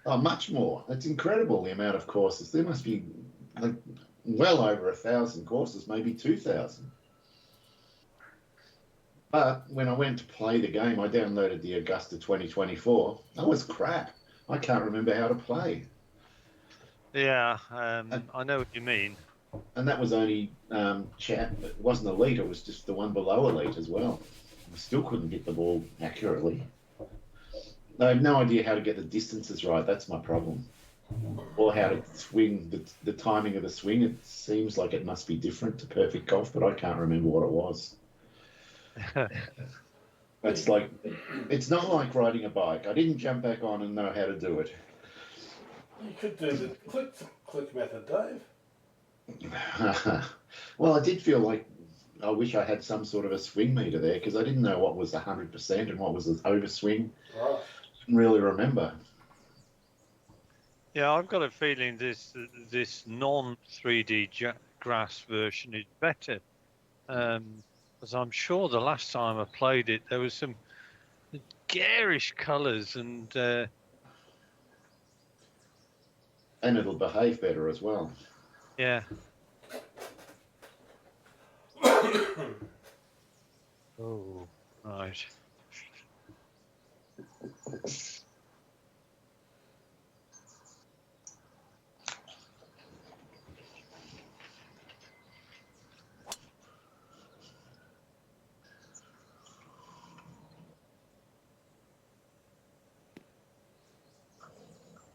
Oh, much more. It's incredible the amount of courses. There must be like well over 1,000 courses, maybe 2,000. But when I went to play the game, I downloaded the Augusta 2024. That was crap. I can't remember how to play. Yeah, And, I know what you mean. and that was only chat. It wasn't elite. It was just the one below elite as well. I still couldn't hit the ball accurately. I have no idea how to get the distances right. That's my problem. Or how to swing the timing of the swing. It seems like it must be different to perfect golf, but I can't remember what it was. It's like it's not like riding a bike. I didn't jump back on and know how to do it. You could do the click method, Dave. Well, I did feel like I wish I had some sort of a swing meter there because I didn't know what was 100% and what was the overswing. Right. Didn't really remember. Yeah, I've got a feeling this non 3D grass version is better. As I'm sure the last time I played it, there was some garish colours and It'll behave better as well. yeah. Oh, right.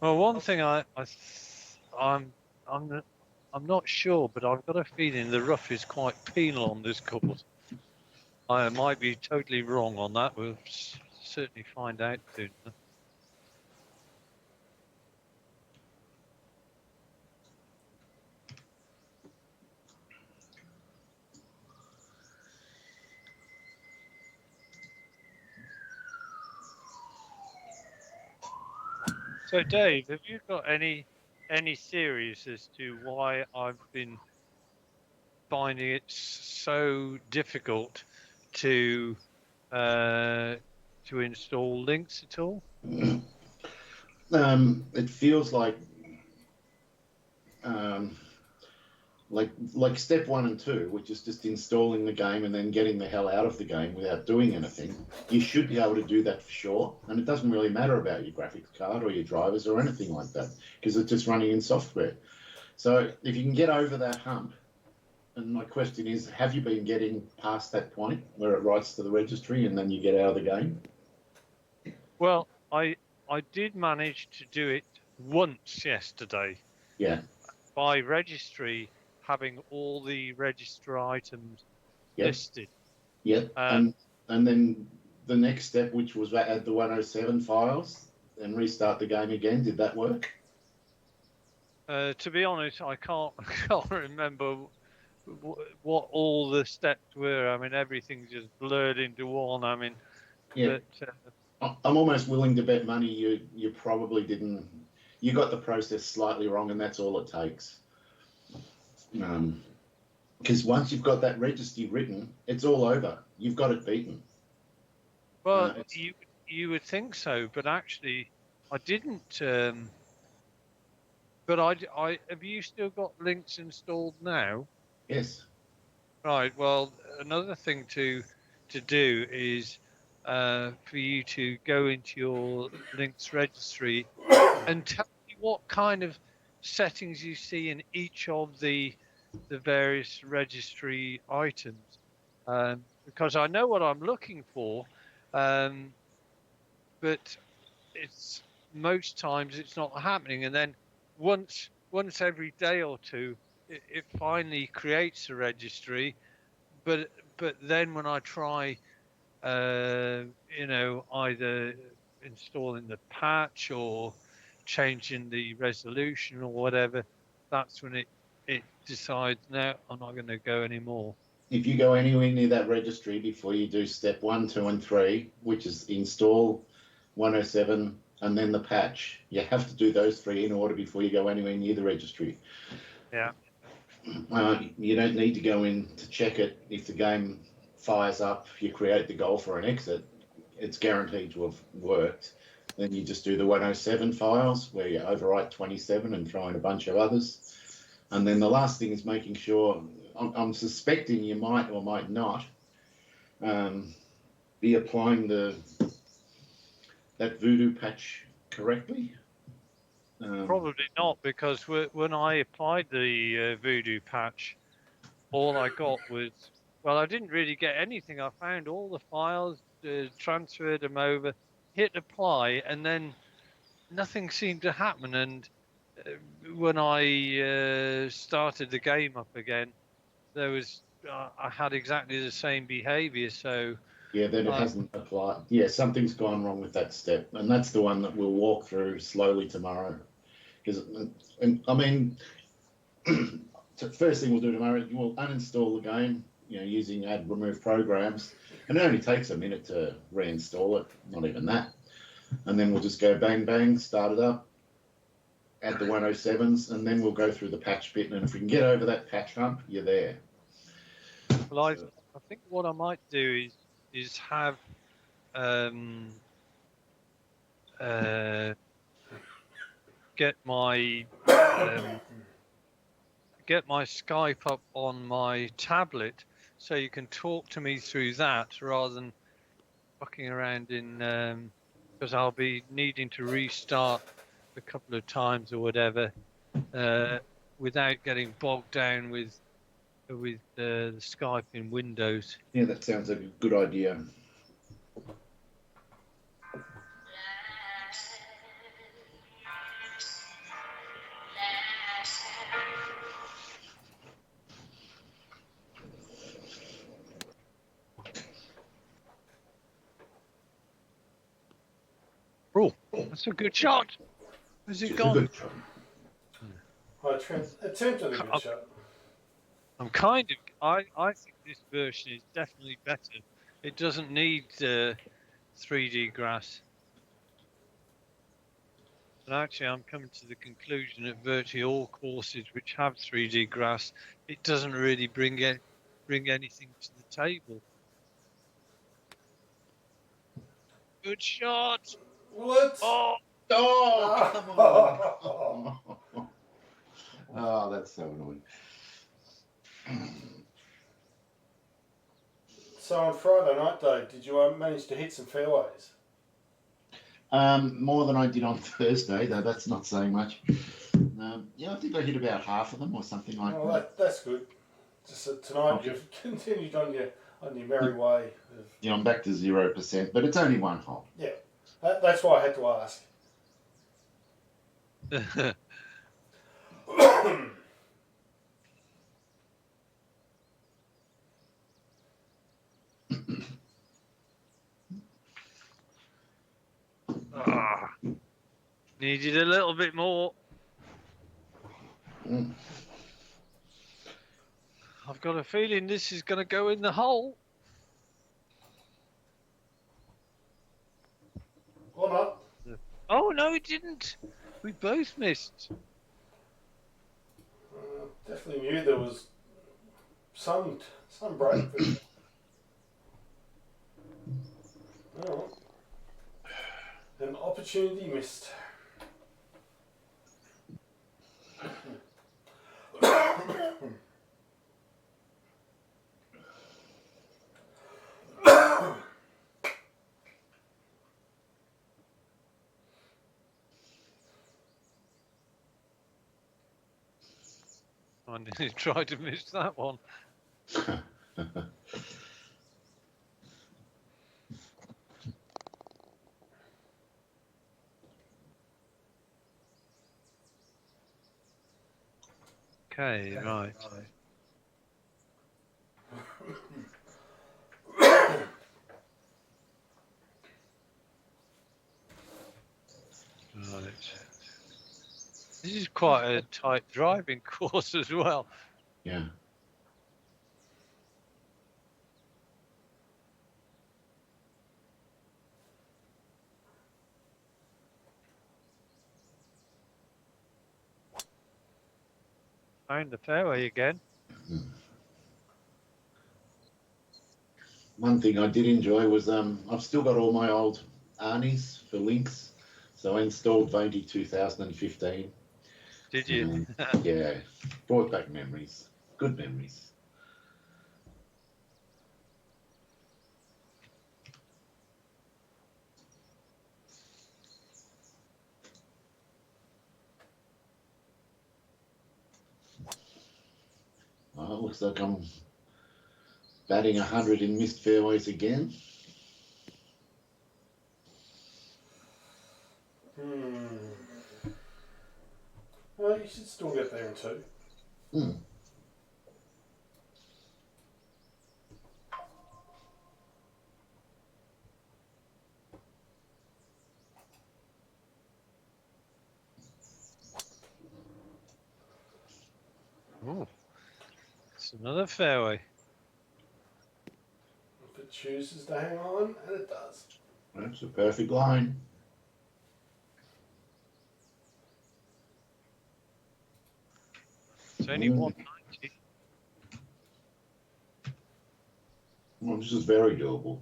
Well, one thing I'm I'm I'm not sure, but I've got a feeling the rough is quite penal on this course. I might be totally wrong on that. We'll certainly find out soon. So, Dave, have you got any theories as to why I've been finding it so difficult to install links at all? It feels um, like step one and two, which is just installing the game and then getting the hell out of the game without doing anything. You should be able to do that for sure, and it doesn't really matter about your graphics card or your drivers or anything like that because it's just running in software. So if you can get over that hump, and my question is, have you been getting past that point where it writes to the registry and then you get out of the game? Well, I did manage to do it once yesterday. Yeah. By registry having all the register items Yep. listed. Yep. And then the next step, which was add the 107 files and restart the game again. Did that work? To be honest, I can't remember what all the steps were. I mean, everything's just blurred into one. I mean, yeah. I'm almost willing to bet money you probably didn't. You got the process slightly wrong, and that's all it takes. Because once you've got that registry written, it's all over. You've got it beaten. Well, you would think so, but actually, I didn't. But I have you still got links installed now? Yes. Right. Well, another thing to do is for you to go into your links registry and tell me what kind of settings you see in each of the various registry items, because I know what I'm looking for, but it's most times it's not happening, and then once every day or two it finally creates a registry, but then when I try either installing the patch or changing the resolution or whatever, that's when it decides, no, I'm not going to go anymore. If you go anywhere near that registry before you do step 1, 2, and 3, which is install 107 and then the patch, you have to do those three in order before you go anywhere near the registry. Yeah. You don't need to go in to check it. If the game fires up, you create the goal for an exit, it's guaranteed to have worked. Then you just do the 107 files where you overwrite 27 and throw in a bunch of others. And then the last thing is making sure, I'm suspecting you might or might not be applying that voodoo patch correctly. Probably not, because when I applied the voodoo patch, all I got was, well, I didn't really get anything. I found all the files, transferred them over, hit apply, and then nothing seemed to happen. And when I started the game up again, there was I had exactly the same behavior. So yeah, then it hasn't applied. Yeah, something's gone wrong with that step, and that's the one that we'll walk through slowly tomorrow. Because, I mean, first thing we'll do tomorrow, we'll uninstall the game, using add remove programs, and it only takes a minute to reinstall it, not even that. And then we'll just go bang bang, start it up, add the 107s, and then we'll go through the patch bit. And if we can get over that patch hump, you're there. Well, I think what I might do is have get my Skype up on my tablet, so you can talk to me through that rather than fucking around in, because I'll be needing to restart a couple of times or whatever, without getting bogged down with the Skype in Windows. Yeah, that sounds like a good idea. Oh, that's a good shot. Where's it gone? Good shot. I attempted a good shot. I'm I think this version is definitely better. It doesn't need 3D grass. And actually, I'm coming to the conclusion that virtually all courses which have 3D grass, it doesn't really bring anything to the table. Good shot. What? Oh, Come on. Oh, that's so annoying. So on Friday night, Dave, did you manage to hit some fairways? More than I did on Thursday, though that's not saying much. Yeah, I think I hit about half of them or something like that. That's good. Just tonight you've continued on your merry way. Yeah, I'm back to 0%, but it's only one hole. Yeah, that's why I had to ask. Needed a little bit more. I've got a feeling this is going to go in the hole. Or not. Oh, no, it didn't. We both missed. Definitely knew there was some break. Oh. An opportunity missed. I nearly tried to miss that one. Okay, right. Right. This is quite a tight driving course as well. Yeah. Found the fairway again. One thing I did enjoy was I've still got all my old Arnies for links, So I installed Vandy 2015. Did you? Yeah, brought back memories. Good memories. Well, it looks like I'm batting 100 in missed fairways again. Well, you should still get there in 2. Hmm. Oh, it's another fairway. If it chooses to hang on, and it does. That's a perfect line. It's only 190. Well, this is very doable.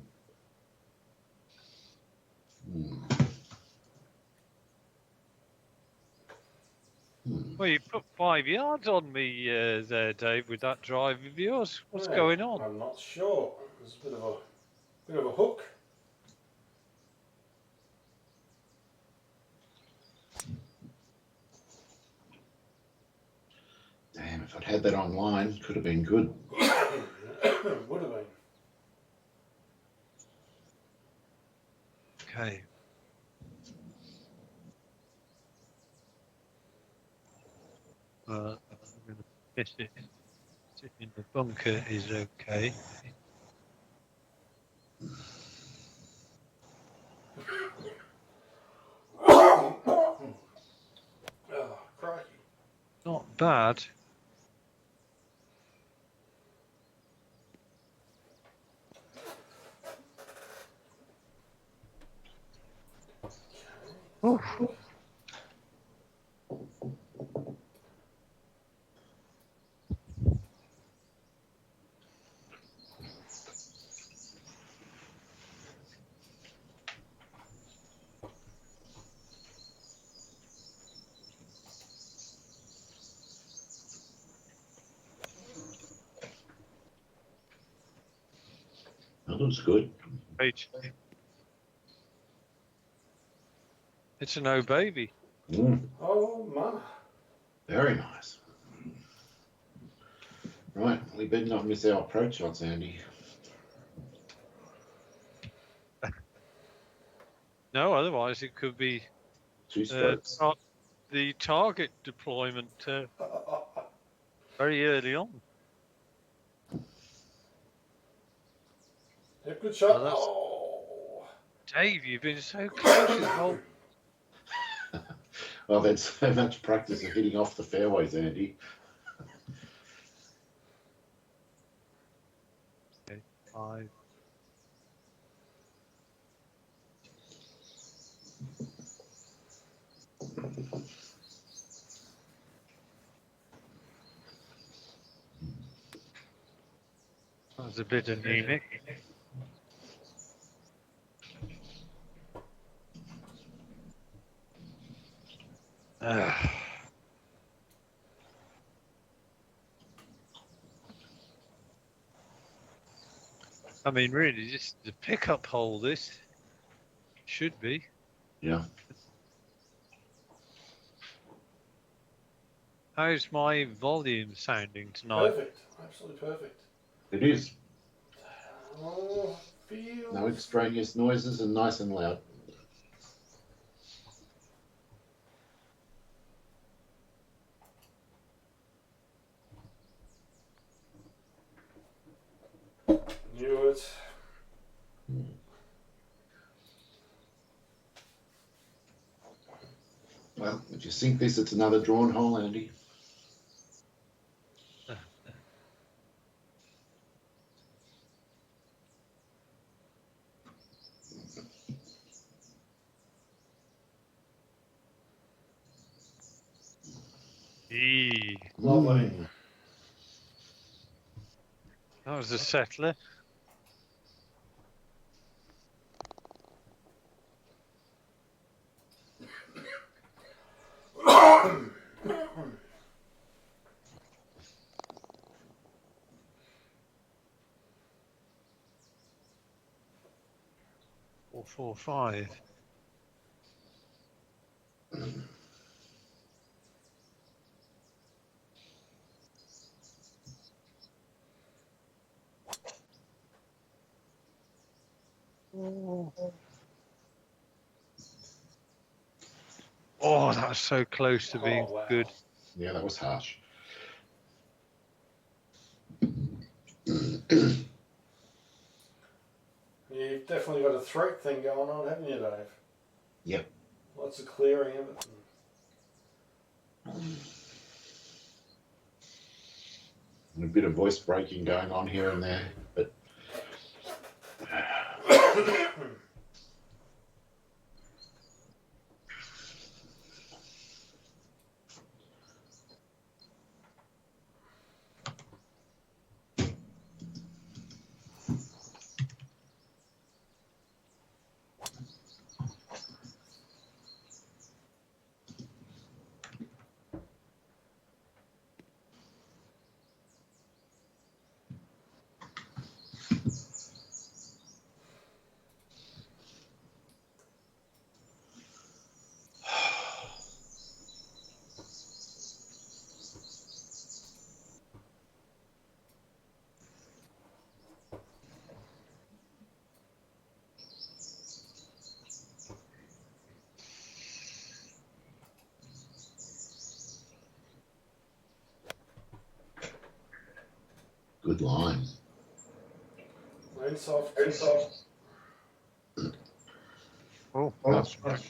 Well, you put 5 yards on me there, Dave, with that drive of yours. What's going on? I'm not sure. There's a bit of a hook. Damn, if I'd had that online, could have been good. Would have been. Okay. I'm going to miss it. Sitting in the bunker is okay. Oh, crikey. Not bad. Oof. That looks good. Great. It's a no baby. Oh, man. Very nice. Right, we better not miss our approach shots, Andy. No, otherwise it could be 2 strokes. the target deployment very early on. Yeah, good shot. Well, Oh. Dave, you've been so close this whole. I've had so much practice of hitting off the fairways, Andy. Okay, 5. That was a bit anemic. I mean, really, just the pickup hole. This should be. Yeah. How's my volume sounding tonight? Perfect. Absolutely perfect. It is. Oh, feels. No extraneous noises and nice and loud. Knew it. Well, if you sink this, it's another drawn hole, Andy. Lovely. That was a settler. 445. Oh, that's so close to being Oh, wow. good. Yeah, that was harsh. You've definitely got a threat thing going on, haven't you, Dave? Yep. Lots of clearing of it. And a bit of voice breaking going on here and there, but good line. Rain soft. Oh, That's right.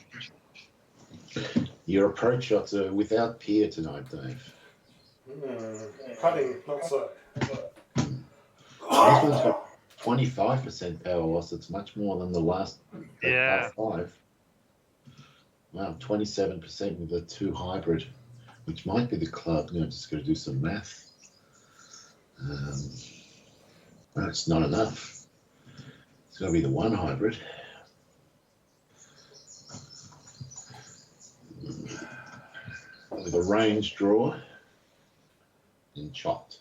Your approach shots are without peer tonight, Dave. Putting, not so. This one's got 25% power loss. It's much more than the last yeah. par 5. Wow, 27% with a 2 hybrid, which might be the club. You know, just got to do some math. Well, it's not enough. It's got to be the 1 hybrid. With a range draw and chopped.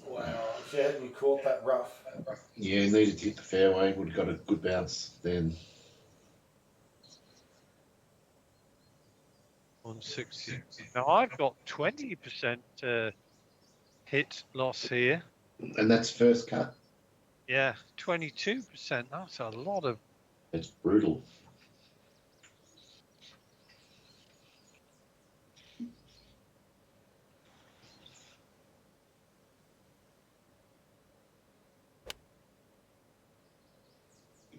Wow, if you hadn't caught that rough. Yeah, needed to hit the fairway. Would have got a good bounce then. 160. Now I've got 20% hit loss here. And that's first cut. Yeah, 22%. That's a lot of. It's brutal.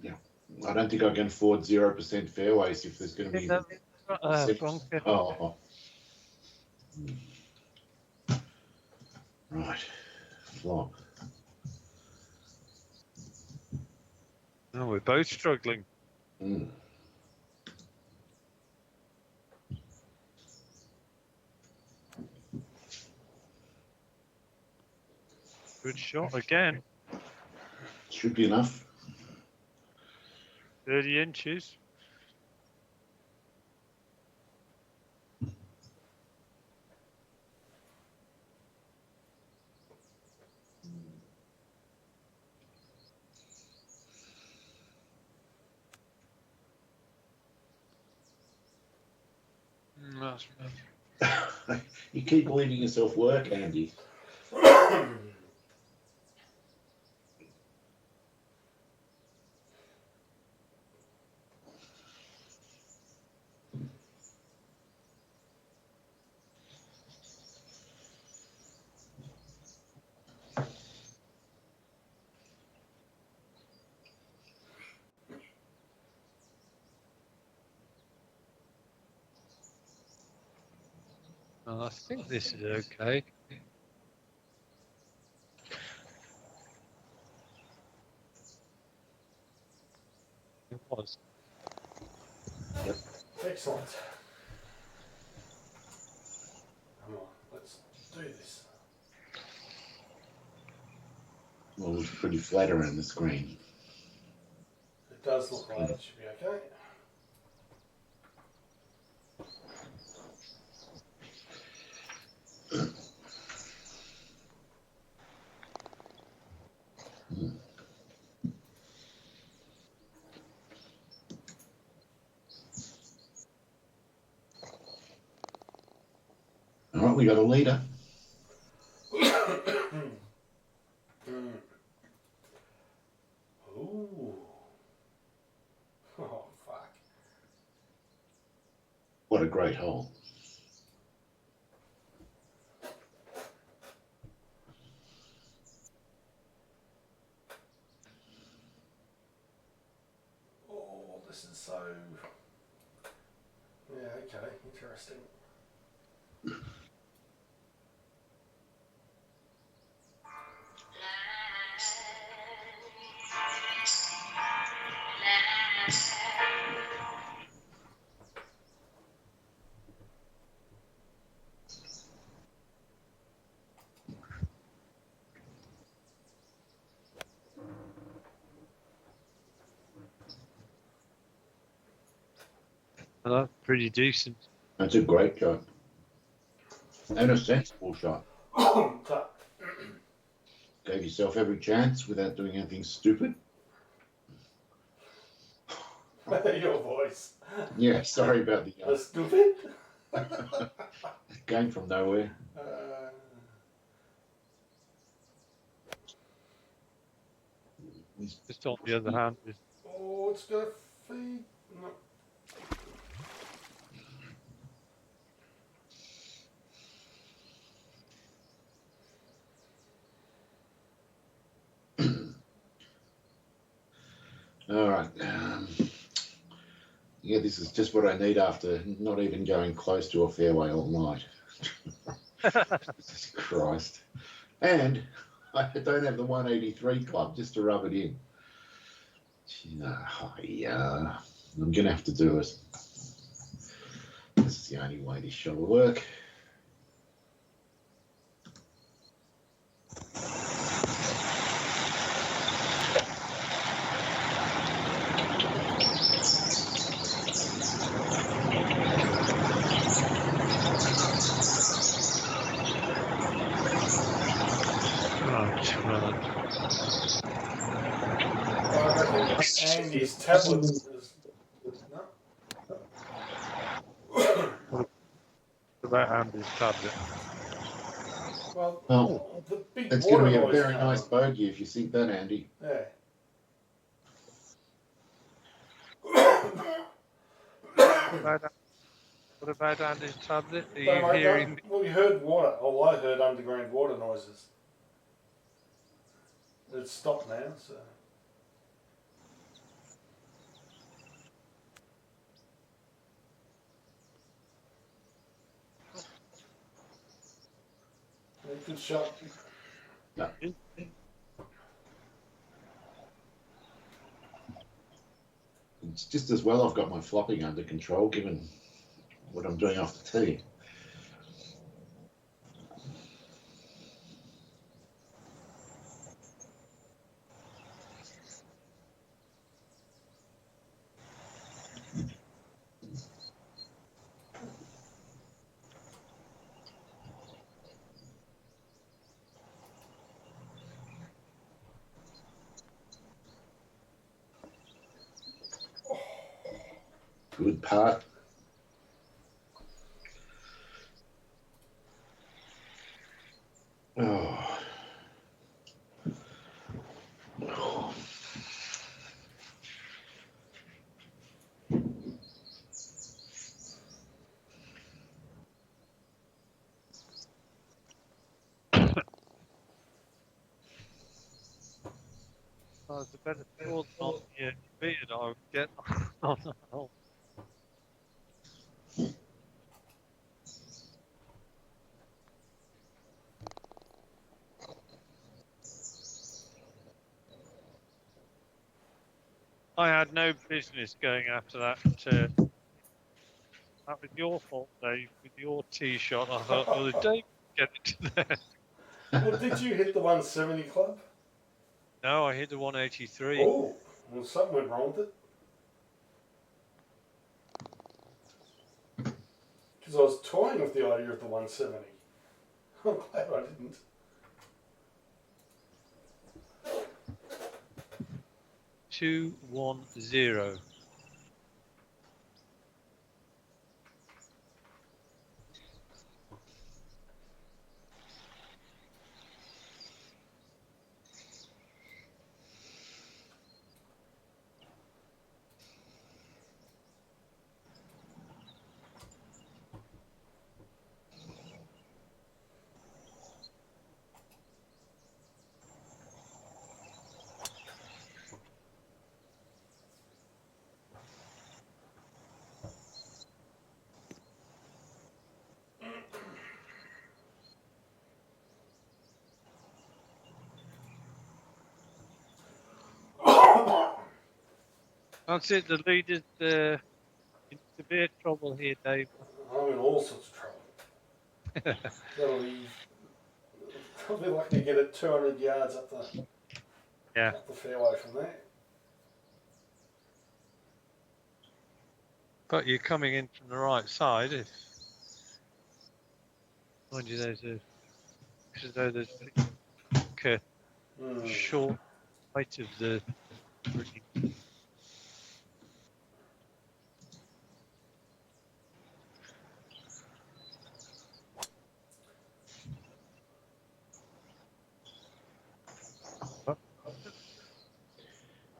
Yeah, I don't think I can afford 0% fairways if there's going to be. Bunker. Oh. Right, flop. Oh, we're both struggling. Mm. Good shot again. Should be enough. 30 inches. That's You keep believing yourself work, Andy. well, I think this is okay. It was. Excellent. Come on, let's do this. Well, it's pretty flat around the screen. It does look like it should be okay. All right, we got a leader. Ooh. Oh, fuck. What a great hole. Oh, this is so... Yeah, okay, interesting. Well, that's pretty decent. That's a great shot. And a sensible shot. Gave yourself every chance without doing anything stupid. Your voice. Yeah, sorry about the Stupid? game from nowhere. Just on the other hand, Oh, it's got a feed. No. All right. Yeah, this is just what I need after not even going close to a fairway all night. Jesus Christ. And I don't have the 183 club just to rub it in. Yeah, I'm going to have to do it. This is the only way this shot will work. I reckon Andy's tablet is... No? what about Andy's tablet? Well, the big It's going water to be a noise very came nice on. bogey if you think that, Andy. Yeah. What about Andy's tablet? Are Don't you worry, hearing me? well, you heard water. Oh, I heard underground water noises. It's stopped now, so... Yeah, good shot. No. It's just as well I've got my flopping under control given what I'm doing off the tee. Good part. Oh. Oh, it's a better score than on the beard I would get on the hole. I had no business going after that. That was your fault, Dave, with your tee shot. I thought, well, if Dave can get it to there. Well, did you hit the 170 club? No, I hit the 183. Oh, well, something went wrong with it. Because I was toying with the idea of the 170. I'm glad I didn't. 210. That's it. The leader's in severe trouble here, Dave. I'm in all sorts of trouble. I'll be lucky to get it 200 yards up the fairway from there. But you're coming in from the right side. If mind you, there's a short height of the green.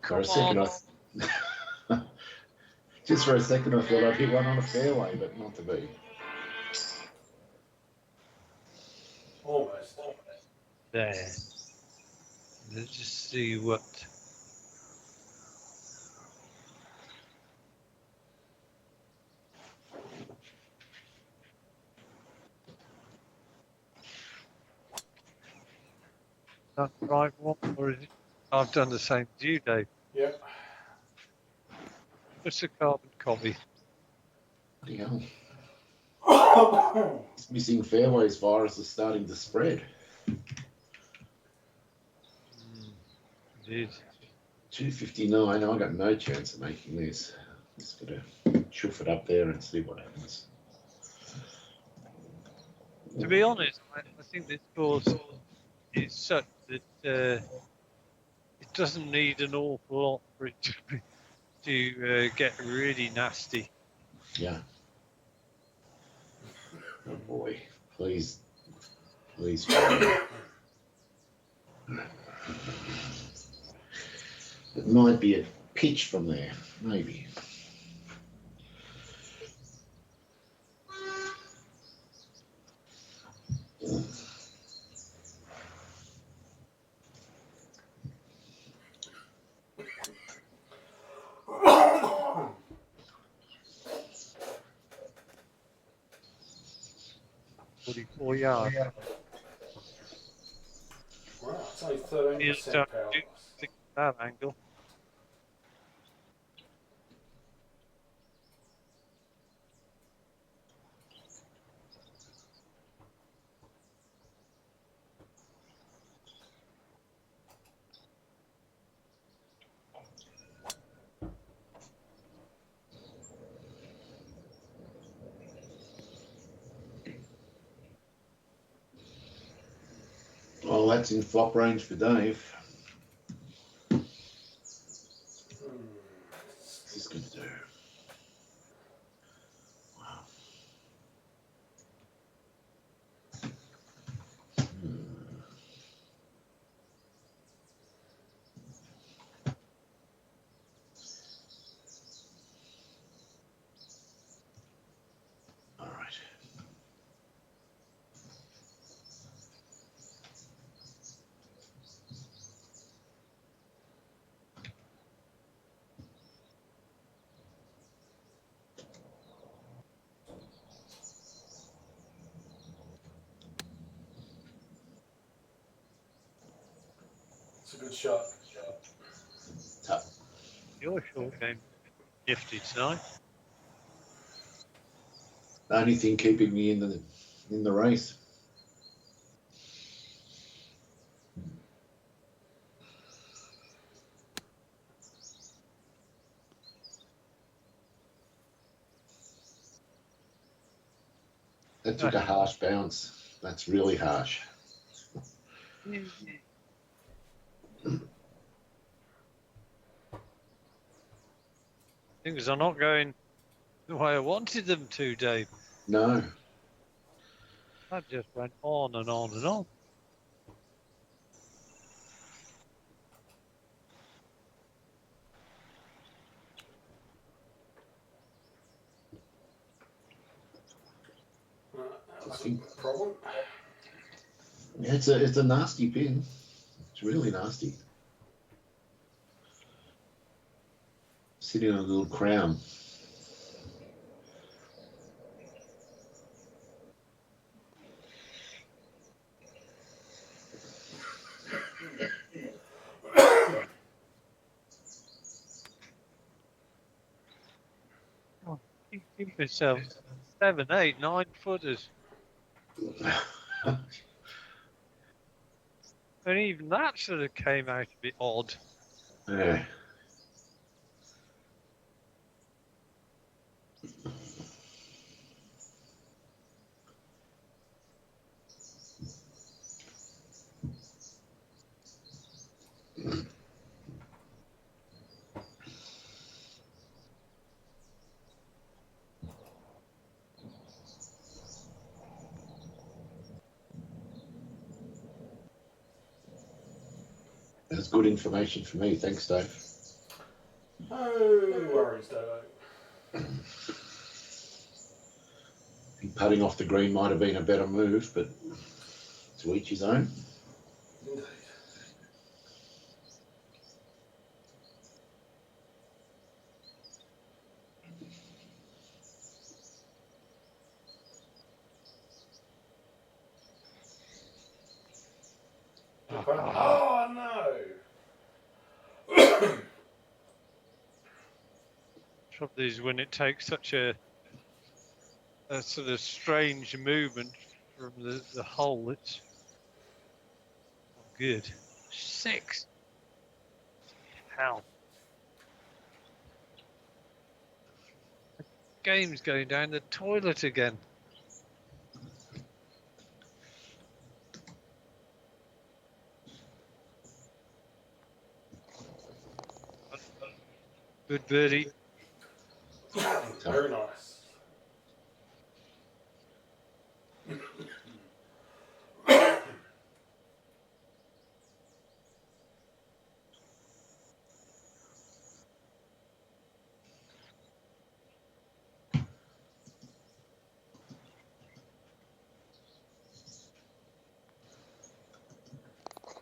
For a second, just for a second, I thought I'd hit one on a fairway, but not to be. Almost. There. Let's just see what. That right one, or is it? I've done the same as you, Dave. Yep. What's a carbon copy? Bloody hell. This missing fairways virus is starting to spread. Indeed. 259. I got no chance of making this. Just gotta chuff it up there and see what happens. To be honest, I think this course is such that it doesn't need an awful lot for it to get really nasty. Yeah. Oh boy. Please. Please. It might be a pitch from there. Maybe. Forty-four yards. Wow, it's only 13% power. That angle. Well, that's in flop range for Dave. What's this going to do? Wow. All right. It's a good shot. Tough. Your short game nifty tonight. The only thing keeping me in the race. That took a harsh bounce. That's really harsh. Things are not going the way I wanted them to, Dave. No. That just went on and on and on. That was a problem. It's a nasty pin. It's really nasty. Sitting on a little crown. Keep yourself 7, 8, 9 footers. And even that sort of came out a bit odd. Yeah. That's good information for me. Thanks, Dave. No worries, Dave. I think putting off the green might have been a better move, but to each his own. Indeed. Oh no! Trouble is when it takes such a sort of strange movement from the hole, it's not good. 6. Hell. The game's going down the toilet again. Good birdie. Very nice.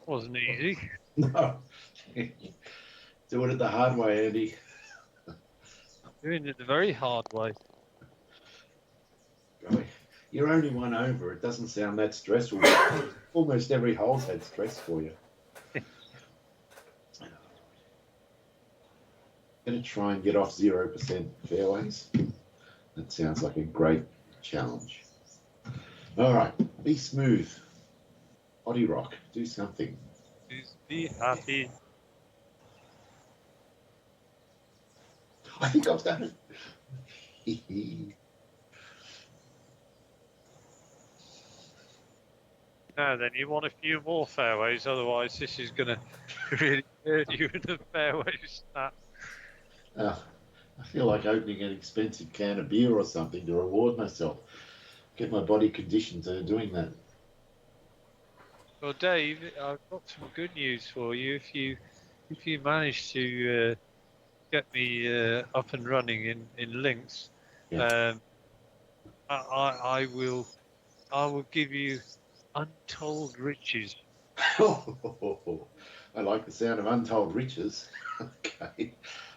Wasn't easy. No. Do it the hard way, Andy. Doing it the very hard way. Golly, you're only one over. It doesn't sound that stressful. Almost every hole's had stress for you. Going to try and get off 0% fairways. That sounds like a great challenge. All right, be smooth. Body rock, do something. Be happy. I think I've done it. Now then, you want a few more fairways, otherwise this is going to really hurt you in the fairways. I feel like opening an expensive can of beer or something to reward myself. Get my body conditioned to doing that. Well, Dave, I've got some good news for you. If you manage to get me up and running in links, Yeah. I will give you untold riches. I like the sound of untold riches. Okay.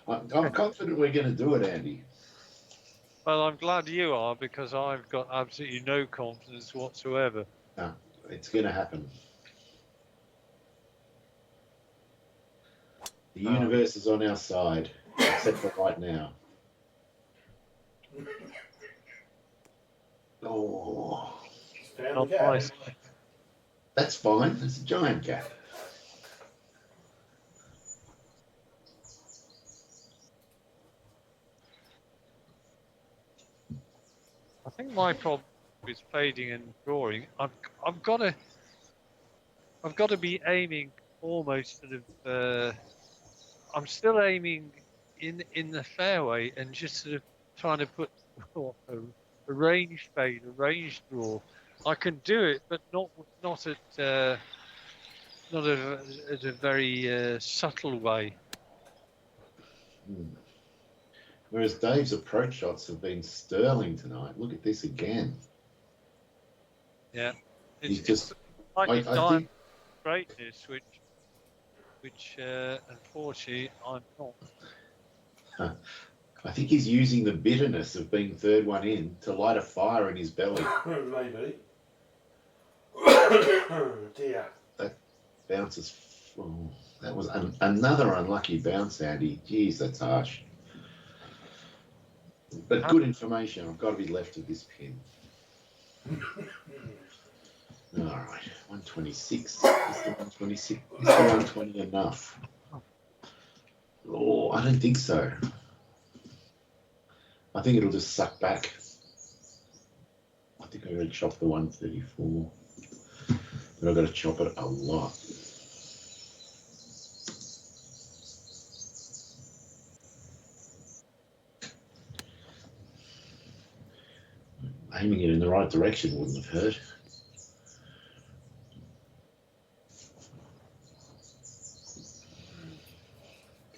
I'm confident we're going to do it, Andy. Well, I'm glad you are, because I've got absolutely no confidence whatsoever. No, it's going to happen. The universe is on our side, except for right now. Oh, Found the gap. Nice. that's fine. It's a giant gap. I think my problem with fading and drawing, I've got to be aiming almost sort of. I'm still aiming in the fairway and just sort of trying to put a range fade, a range draw. I can do it, but not at a very subtle way. Whereas Dave's approach shots have been sterling tonight. Look at this again. Yeah, He's it's just. like I a think. diamond greatness, which unfortunately I'm not. I think he's using the bitterness of being third one in to light a fire in his belly. Maybe. Dear. That bounces. Oh, that was another unlucky bounce, Andy. Jeez, that's harsh. But good information. I've got to be left of this pin. All right, 126. Is the 126? Is the 120 enough? Oh, I don't think so. I think it'll just suck back. I think I'm going to chop the 134. But I've got to chop it a lot. Aiming it in the right direction wouldn't have hurt.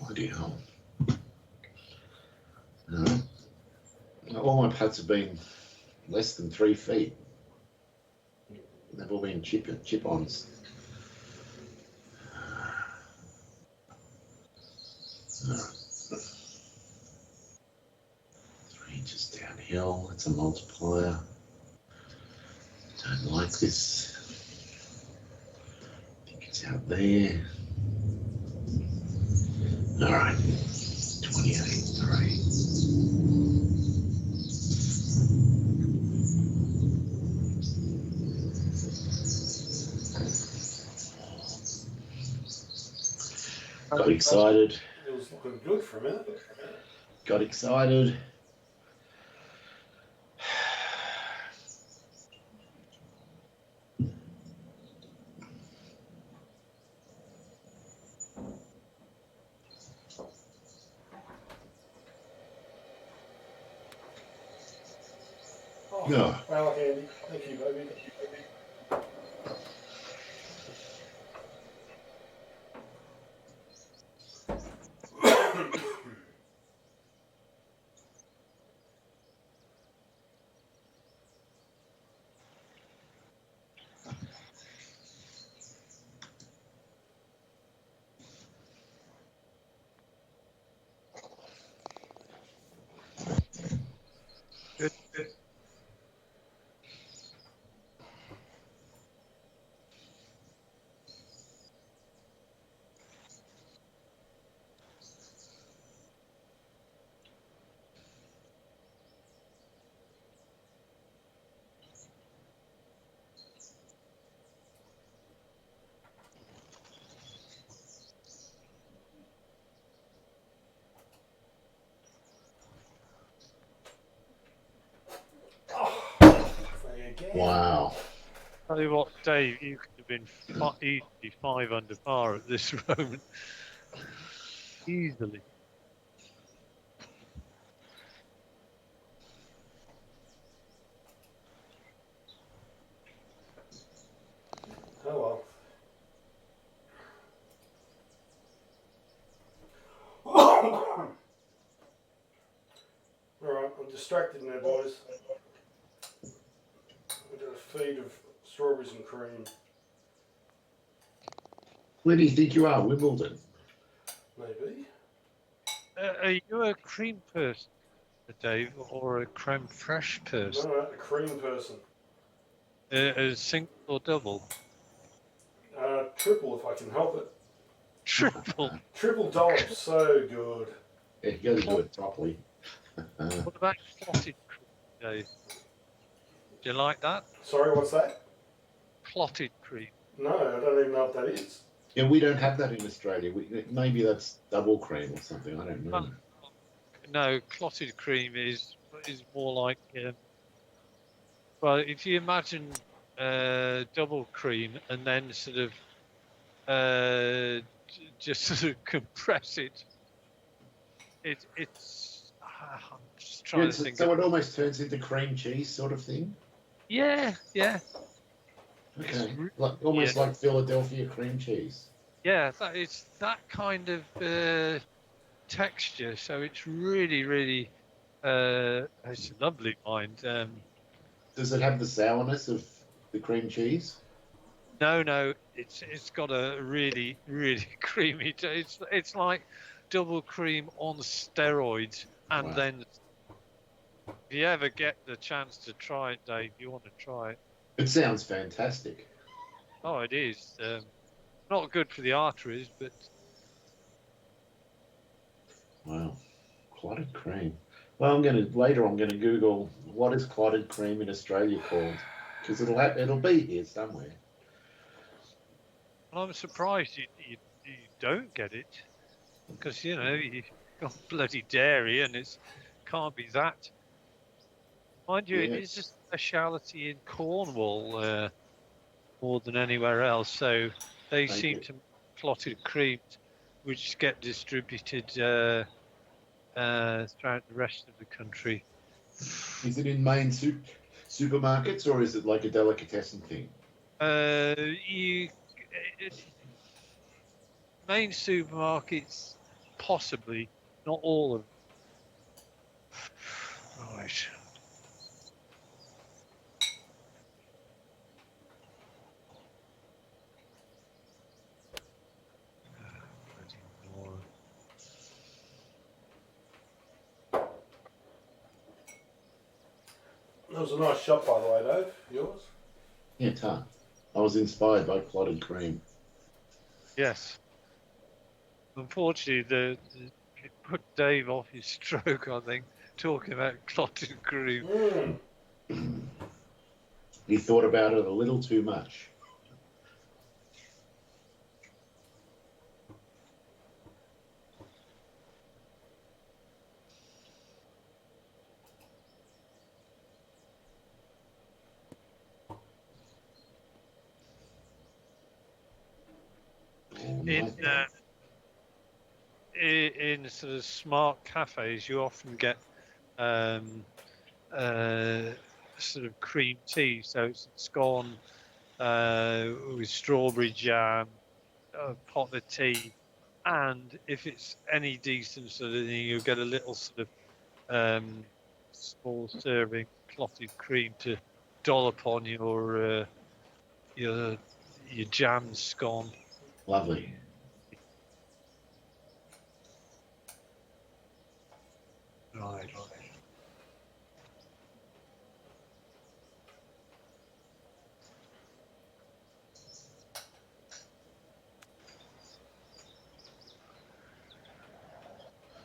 Bloody hell. No. All my putts have been less than 3 feet. They've all been chip-ons. All right. 3 inches downhill, that's a multiplier. Don't like this. I think it's out there. All right, 28.3. Got excited. It was looking good for a minute. Got excited. Oh, Yeah. well, Andy. Thank you, baby. Good. Again. Wow. Tell you what, Dave, you could have been easily 5 under par at this moment. Easily. Oh well. Alright, I'm distracted now, boys. We've got a feed of strawberries and cream. Where do you think you are, Wimbledon? Maybe. Are you a cream person, Dave, or a creme fraiche person? No, a cream person. A single or double? Triple if I can help it. Triple. Triple dollop, so good. Yeah, you got to do it properly. What about clotted cream, Dave? Do you like that? Sorry, what's that? Clotted cream. No, I don't even know what that is. Yeah, we don't have that in Australia. Maybe that's double cream or something. I don't know. No, clotted cream is more like well, if you imagine double cream and then sort of just sort of compress it it's. I'm just Yeah, trying to think. so it almost turns into cream cheese sort of thing. Yeah, yeah. It's Okay, really, like yeah, almost like Philadelphia cream cheese. yeah. It's that kind of texture. So it's really, really. It's a lovely mind. Does it have the sourness of the cream cheese? No, no. It's got a really, really creamy. It's like double cream on steroids, and Wow, then if you ever get the chance to try it, Dave, you want to try it. it sounds fantastic. Oh, it is. Not good for the arteries, but Wow, clotted cream. Well, I'm gonna Google what is clotted cream in Australia called, because it'll be here somewhere. I'm surprised you don't get it because you've got bloody dairy and it's can't be that. Mind you, it Yeah, is a speciality in Cornwall more than anywhere else. So they thank seem you. to make clotted creams, which get distributed throughout the rest of the country. Is it in main supermarkets or is it like a delicatessen thing? You main supermarkets, possibly, not all of them. Right. That was a nice shot, by the way, Dave. Yours? Yeah, ton. I was inspired by clotted cream. Yes. Unfortunately, it put Dave off his stroke, I think, talking about clotted cream. You thought about it a little too much. Oh, In nightmare. in sort of smart cafes, you often get um, sort of cream tea, so it's scone with strawberry jam, a pot of tea, and if it's any decent sort of thing, you'll get a little sort of small serving clotted cream to dollop on your your jam scone. Lovely. Right.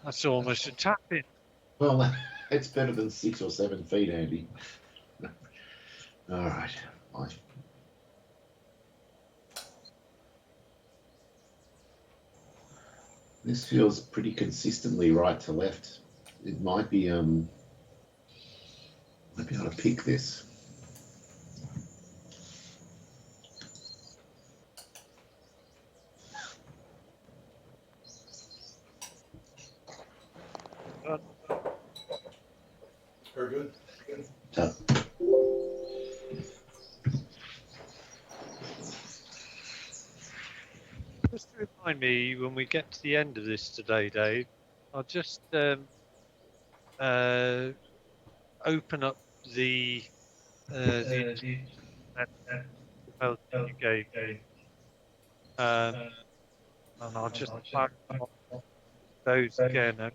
That's almost a tap in. Well, it's better than 6 or 7 feet, Andy. All right. This feels pretty consistently right to left. It might be able to pick this. Very good. So, Just to remind me when we get to the end of this today, Dave, I'll just uh, open up the internet email that you gave, um, and I'll just clarify those again. And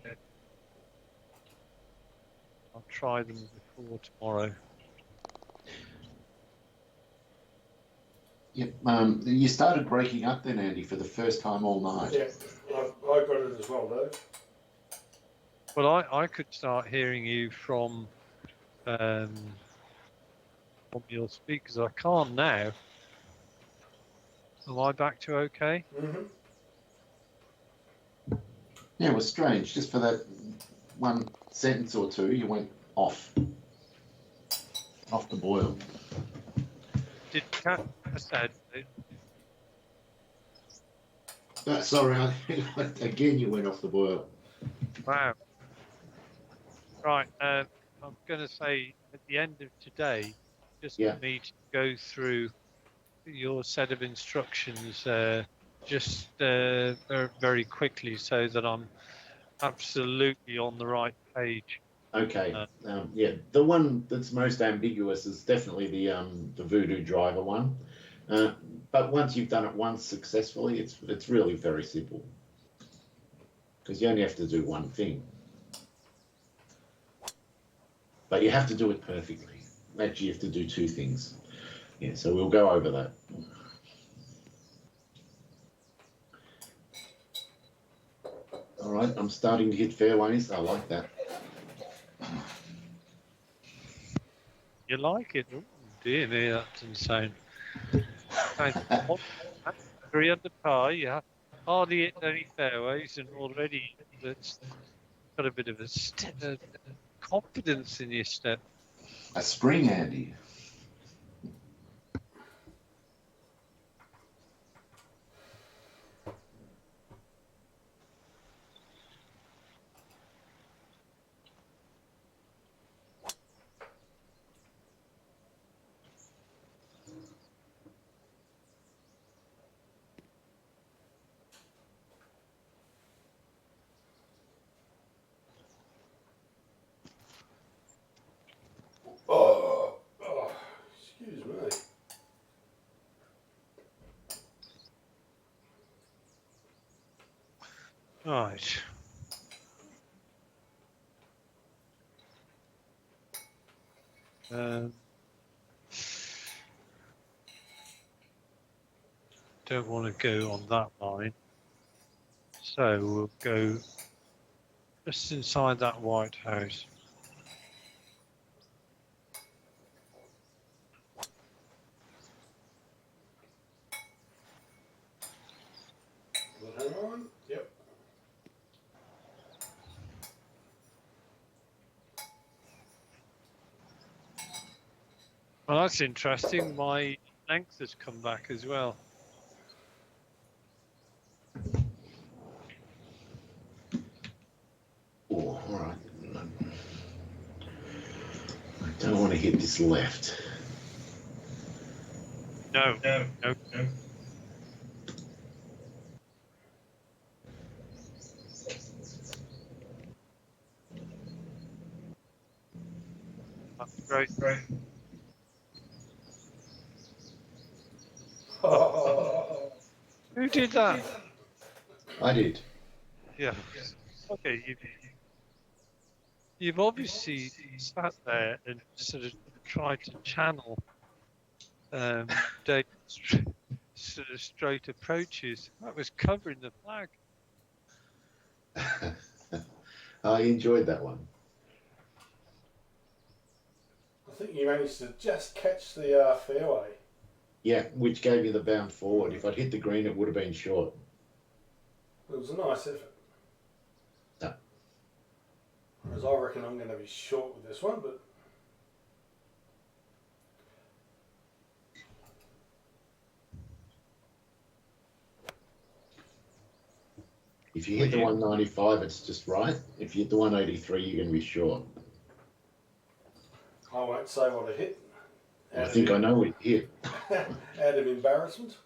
I'll try them before tomorrow. yep. You started breaking up then, Andy, for the first time all night. Yeah, I got it as well, Dave. Well, I could start hearing you from your speakers. I can't now. Am I back to okay? Mm-hmm. Yeah, it was strange. Just for that one sentence or two, you went off the boil. Did Cat said Sorry, again you went off the boil. Wow. Right. I'm going to say at the end of today, just Yeah. for me to go through your set of instructions just very quickly so that I'm absolutely on the right page. Okay. Uh, Yeah, the one that's most ambiguous is definitely the Voodoo driver one. Uh, but once you've done it once successfully, it's really very simple because you only have to do one thing, but you have to do it perfectly. Actually, you have to do two things. Yeah, so we'll go over that. All right, I'm starting to hit fairways. I like that. you like it? Oh, dear me, that doesn't sound. Sounds odd. 3 under par. You have hardly hit any fairways, and already it's got a bit of a confidence in your step. A spring, Andy. Excuse me. Right. Don't want to go on that line, so we'll go just inside that white house. Well, hang on. Yep. Well, that's interesting. My length has come back as well. Oh, all right. I don't want to hit this left. No. That's great. Who did that? I did. Yeah. Okay, you've obviously sat there and sort of tried to channel Dave's sort of straight approaches. That was covering the flag. I enjoyed that one. I think you managed to just catch the fairway. Yeah, which gave you the bound forward. If I'd hit the green, it would have been short. It was a nice effort. Yeah. Whereas I reckon I'm going to be short with this one, but If you hit the 195, it's just right. If you hit the 183, you're going to be short. I won't say what I hit. I think I know what you hit. Out of embarrassment.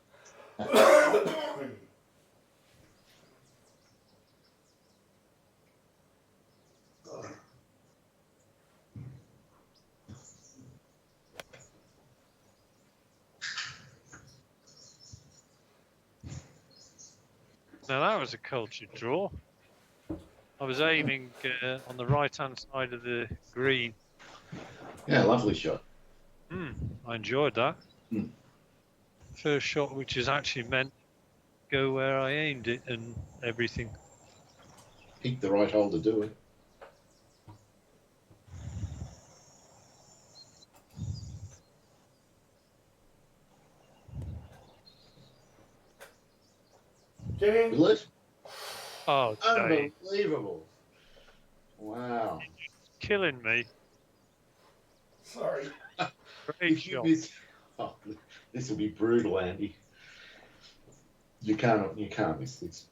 Now that was a cultured draw. I was aiming on the right-hand side of the green. Yeah, lovely shot. I enjoyed that. First shot, which is actually meant to go where I aimed it and everything. Picked the right hole to do it. Get in. Will it? Oh, Dave. Unbelievable. Wow. Killing me. Sorry. Great If you shot. miss, oh, this will be brutal, Andy. You can't miss this.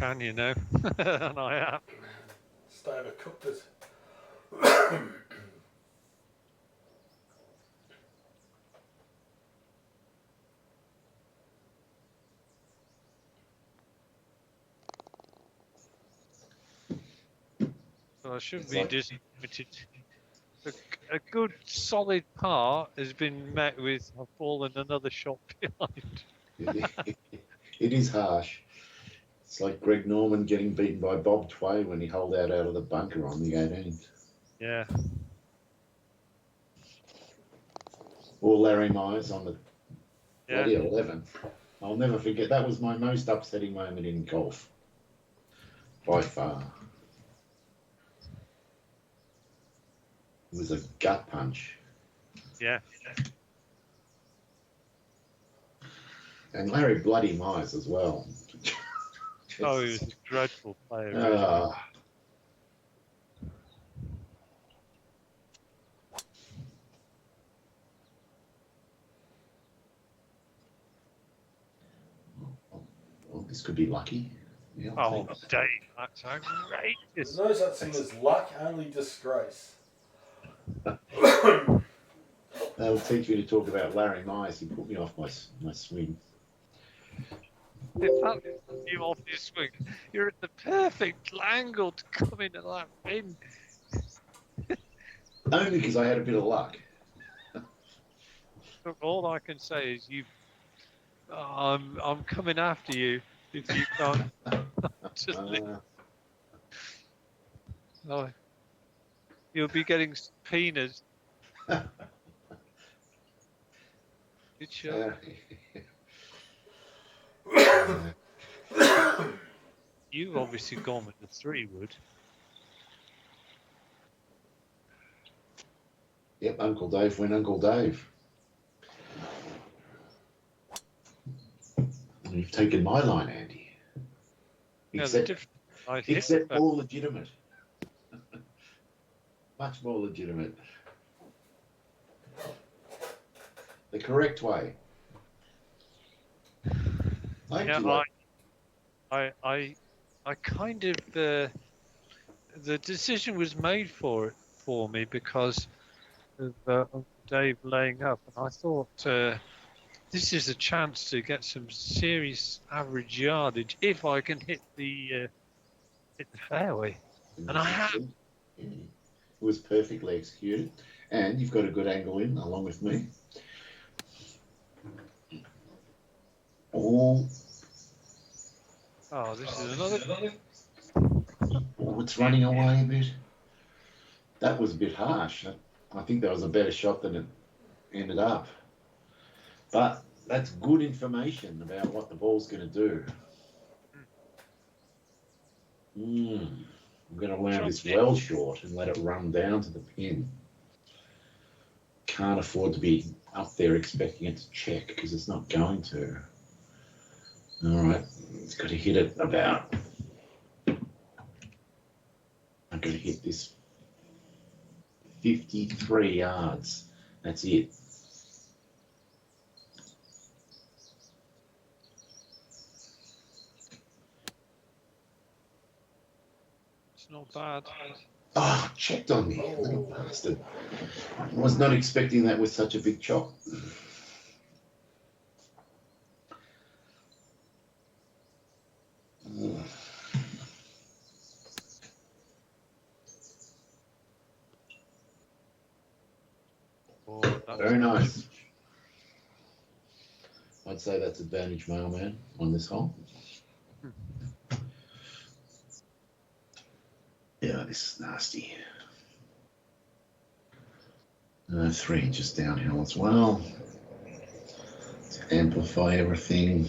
can, you know. And I am. Stay overcooked it. So I shouldn't It's be like- disappointed. A good solid par has been met with I've fallen another shot behind. It is harsh. It's like Greg Norman getting beaten by Bob Tway when he holed out of the bunker on the 18th. Yeah. Or Larry Myers on the Yeah. bloody 11th. I'll never forget. That was my most upsetting moment in golf. By far. It was a gut punch. Yeah. And Larry Bloody Myers as well. Oh, he was a dreadful player. Really. Ah. Well, this could be lucky. Yeah, I'll Oh, take it. Dave, that's outrageous. There's no such thing as luck, only disgrace. That'll teach you to talk about Larry Myers. He put me off my swing. If that you off your swing, you're at the perfect angle to come into that pin. Only because I had a bit of luck. Look, all I can say is I'm coming after you if you can't. Just oh, you'll be getting subpoenas. Good shot. You've obviously gone with the 3-wood. Yep, Uncle Dave went Uncle Dave. And you've taken my line, Andy. Except more legitimate. Much more legitimate. The correct way. I kind of the decision was made for me because of Uncle Dave laying up, and I thought this is a chance to get some serious average yardage if I can hit the fairway, and I have. It was perfectly executed, and you've got a good angle in along with me. Oh, this is another. Oh, it's running away a bit. That was a bit harsh. I think that was a better shot than it ended up. But that's good information about what the ball's going to do. I'm going to land this well short and let it run down to the pin. Can't afford to be up there expecting it to check because it's not going to. All right, it's got to hit it about. I'm going to hit this 53 yards. That's it. It's not bad. Oh, checked on me, little bastard. I was not expecting that with such a big chop. Very nice. I'd say that's advantage mailman on this hole. Yeah, this is nasty. 3 inches downhill as well. To amplify everything.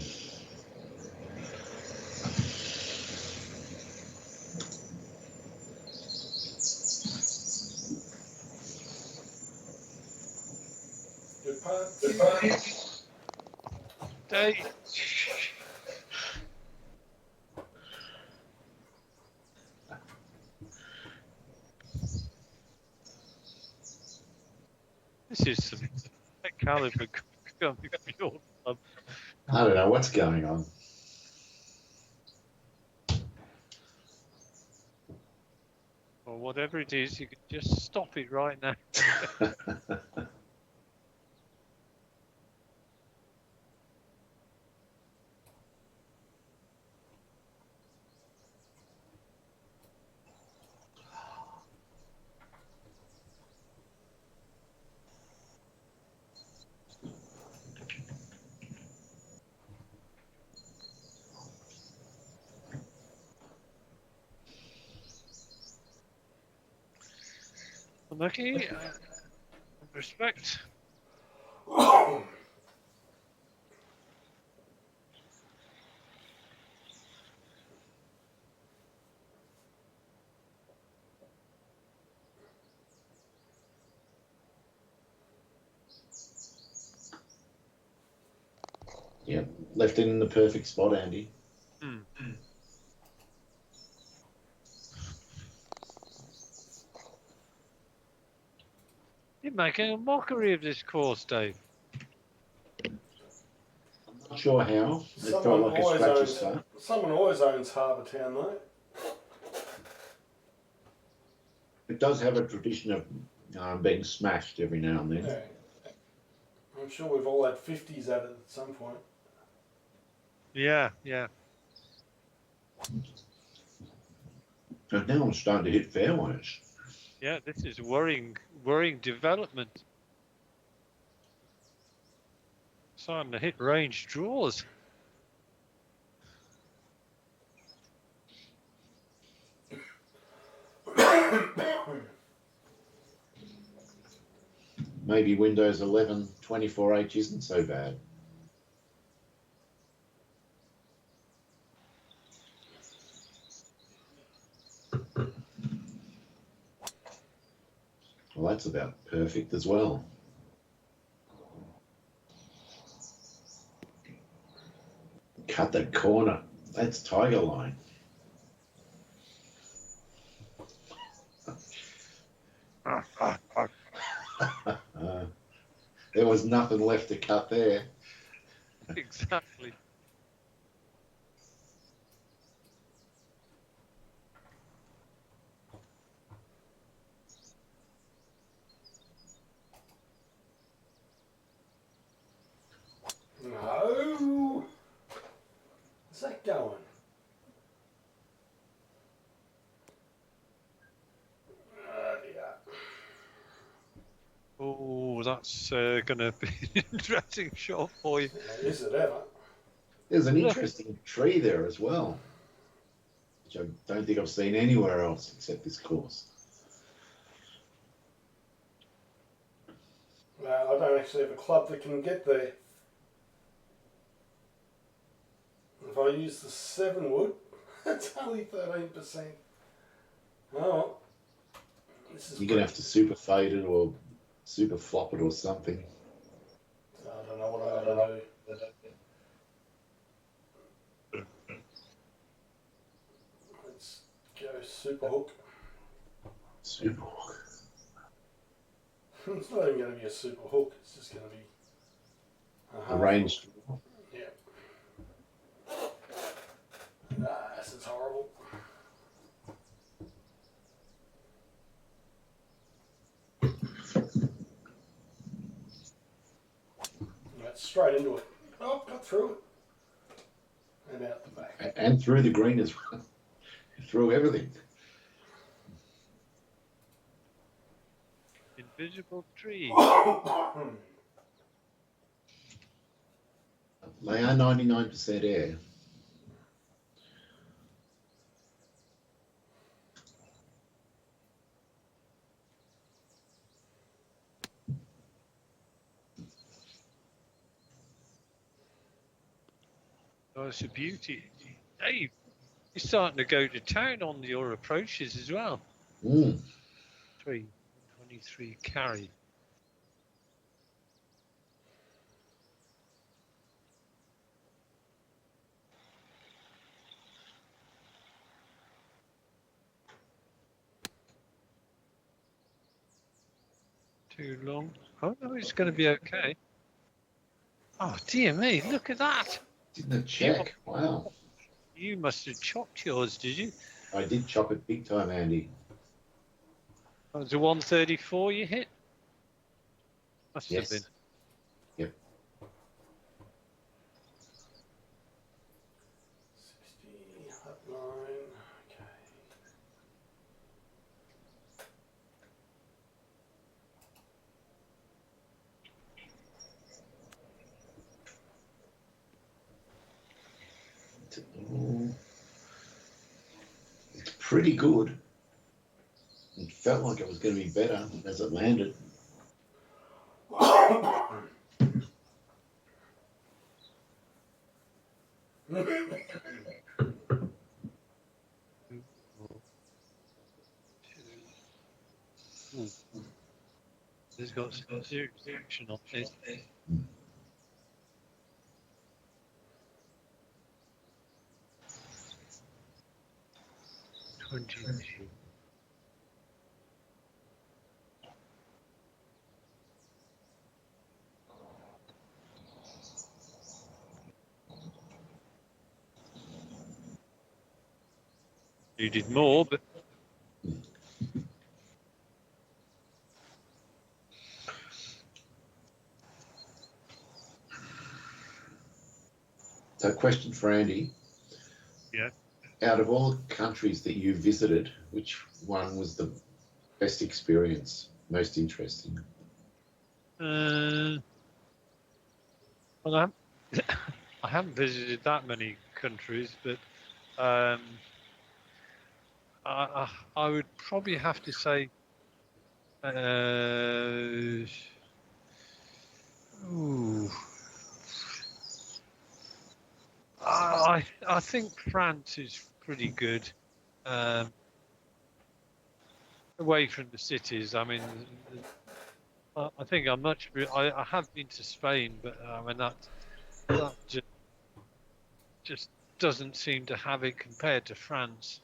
Good putt. Dave. This is some caliber coming from your club. I don't know what's going on. or whatever it is, you can just stop it right now. Unlucky. Respect. Yeah, left it in the perfect spot, Andy. Hmm. You're making a mockery of this course, Dave. Not sure how. It felt like a scratchy start. Someone always owns Harbour Town, though. It does have a tradition of being smashed every now and then. Yeah. I'm sure we've all had 50s at it at some point. Yeah, yeah. And now I'm starting to hit fairways. Yeah, this is worrying development. Starting to hit range draws. Maybe Windows 11 24H isn't so bad. Well, that's about perfect as well. Cut that corner. That's tiger line. There was nothing left to cut there. Exactly. No. Where's that going? Oh, that's going to be an interesting shot for you. Is it ever? There's an interesting tree there as well, which I don't think I've seen anywhere else except this course. I don't actually have a club that can get there. If I use the 7 wood, it's only 13%. Oh, this is You're going to have to super fade it or super flop it or something. I don't know what I'm going to do. Let's go super hook. Super hook. It's not even going to be a super hook. It's just going to be a half Arranged. hook. Yeah. This is horrible. Right, straight into it. Oh, cut through it. And out the back. And through the green as well. Through everything. Invisible tree. They are 99% air. Oh, it's a beauty. Dave, you're starting to go to town on your approaches as well. 23 carry. Too long. Oh no, it's going to be okay. Oh dear me, look at that. Didn't it check? Wow. You must have chopped yours, did you? I did chop it big time, Andy. That was a 134 you hit? Must have been. Yes. Yep. 60, up 9. Okay. It's pretty good. It felt like it was going to be better as it landed. Ooh. It's got some serious action on it. 22. You did more, but So, question for Andy. yeah. Out of all the countries that you visited, which one was the best experience, most interesting? Well, I haven't visited that many countries, but I would probably have to say, ooh, I think France is pretty good. Away from the cities, I mean, I think I'm much. I have been to Spain, but I mean that just doesn't seem to have it compared to France.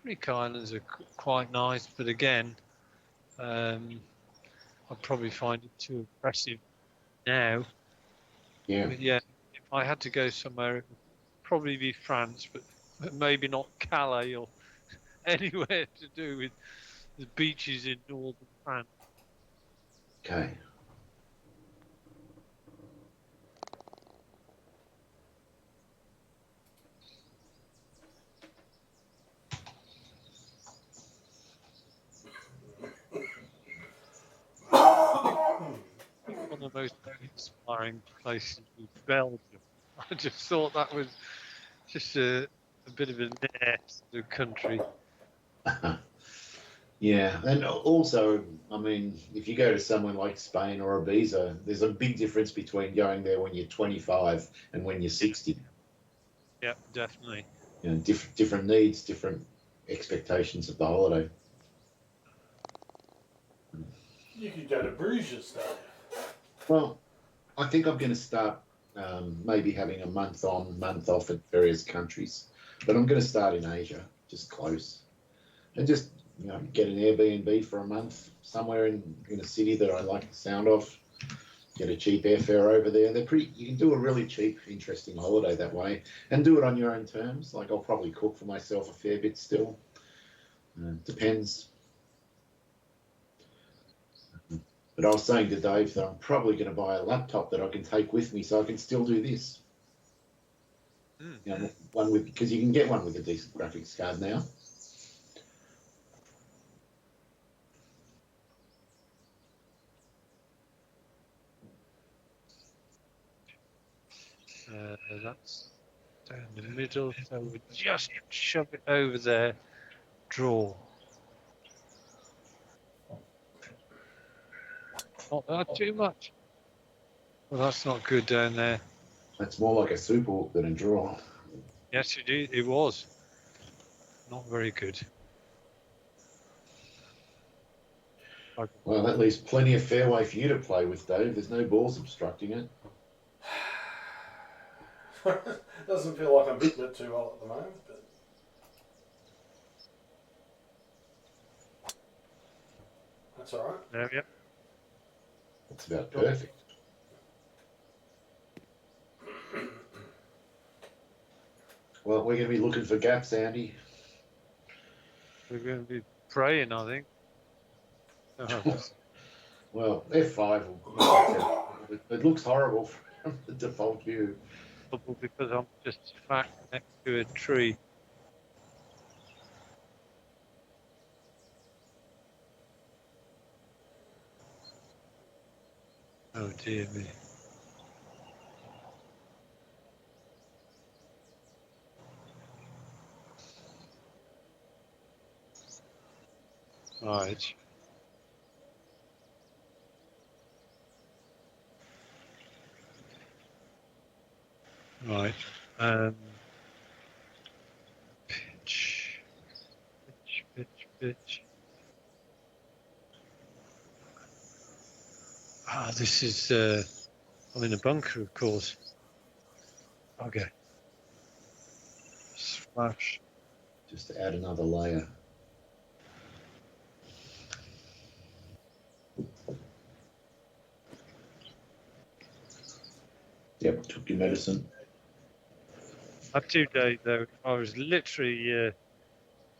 Greek islands are quite nice, but again, I'd probably find it too oppressive now. Yeah. But yeah, if I had to go somewhere, it would probably be France, but maybe not Calais or anywhere to do with the beaches in northern France. Okay. One of the most inspiring places was Belgium. I just thought that was just a bit of a nest of a country. Yeah, and also, I mean, if you go to somewhere like Spain or Ibiza, there's a big difference between going there when you're 25 and when you're 60. Yeah, definitely. You know, different needs, different expectations of the holiday. You could go to Bruges, though. Well, I think I'm going to start maybe having a month on, month off at various countries, but I'm going to start in Asia, just close, and just get an Airbnb for a month somewhere in a city that I like the sound of. Get a cheap airfare over there. They're pretty. You can do a really cheap, interesting holiday that way, and do it on your own terms. Like I'll probably cook for myself a fair bit still. Depends. But I was saying to Dave that I'm probably going to buy a laptop that I can take with me so I can still do this. One with because you can get one with a decent graphics card now. That's down the middle, so we just shove it over there. Draw. Not too much. Well, that's not good down there. That's more like a super hook than a draw. Yes, it was. Not very good. Well, that leaves plenty of fairway for you to play with, Dave. There's no balls obstructing it. Doesn't feel like I'm hitting it too well at the moment, but that's all right. Yeah. It's about perfect. Well, we're going to be looking for gaps, Andy. We're going to be praying, I think. Oh, Well, F5 it looks horrible from the default view. probably because I'm just smack next to a tree. Oh dear me. Right. Right. Um, pitch. Pitch. Ah, this is. I'm in a bunker, of course. Okay. Splash. Just to add another layer. Yep, took your medicine. Not 2 days though. I was literally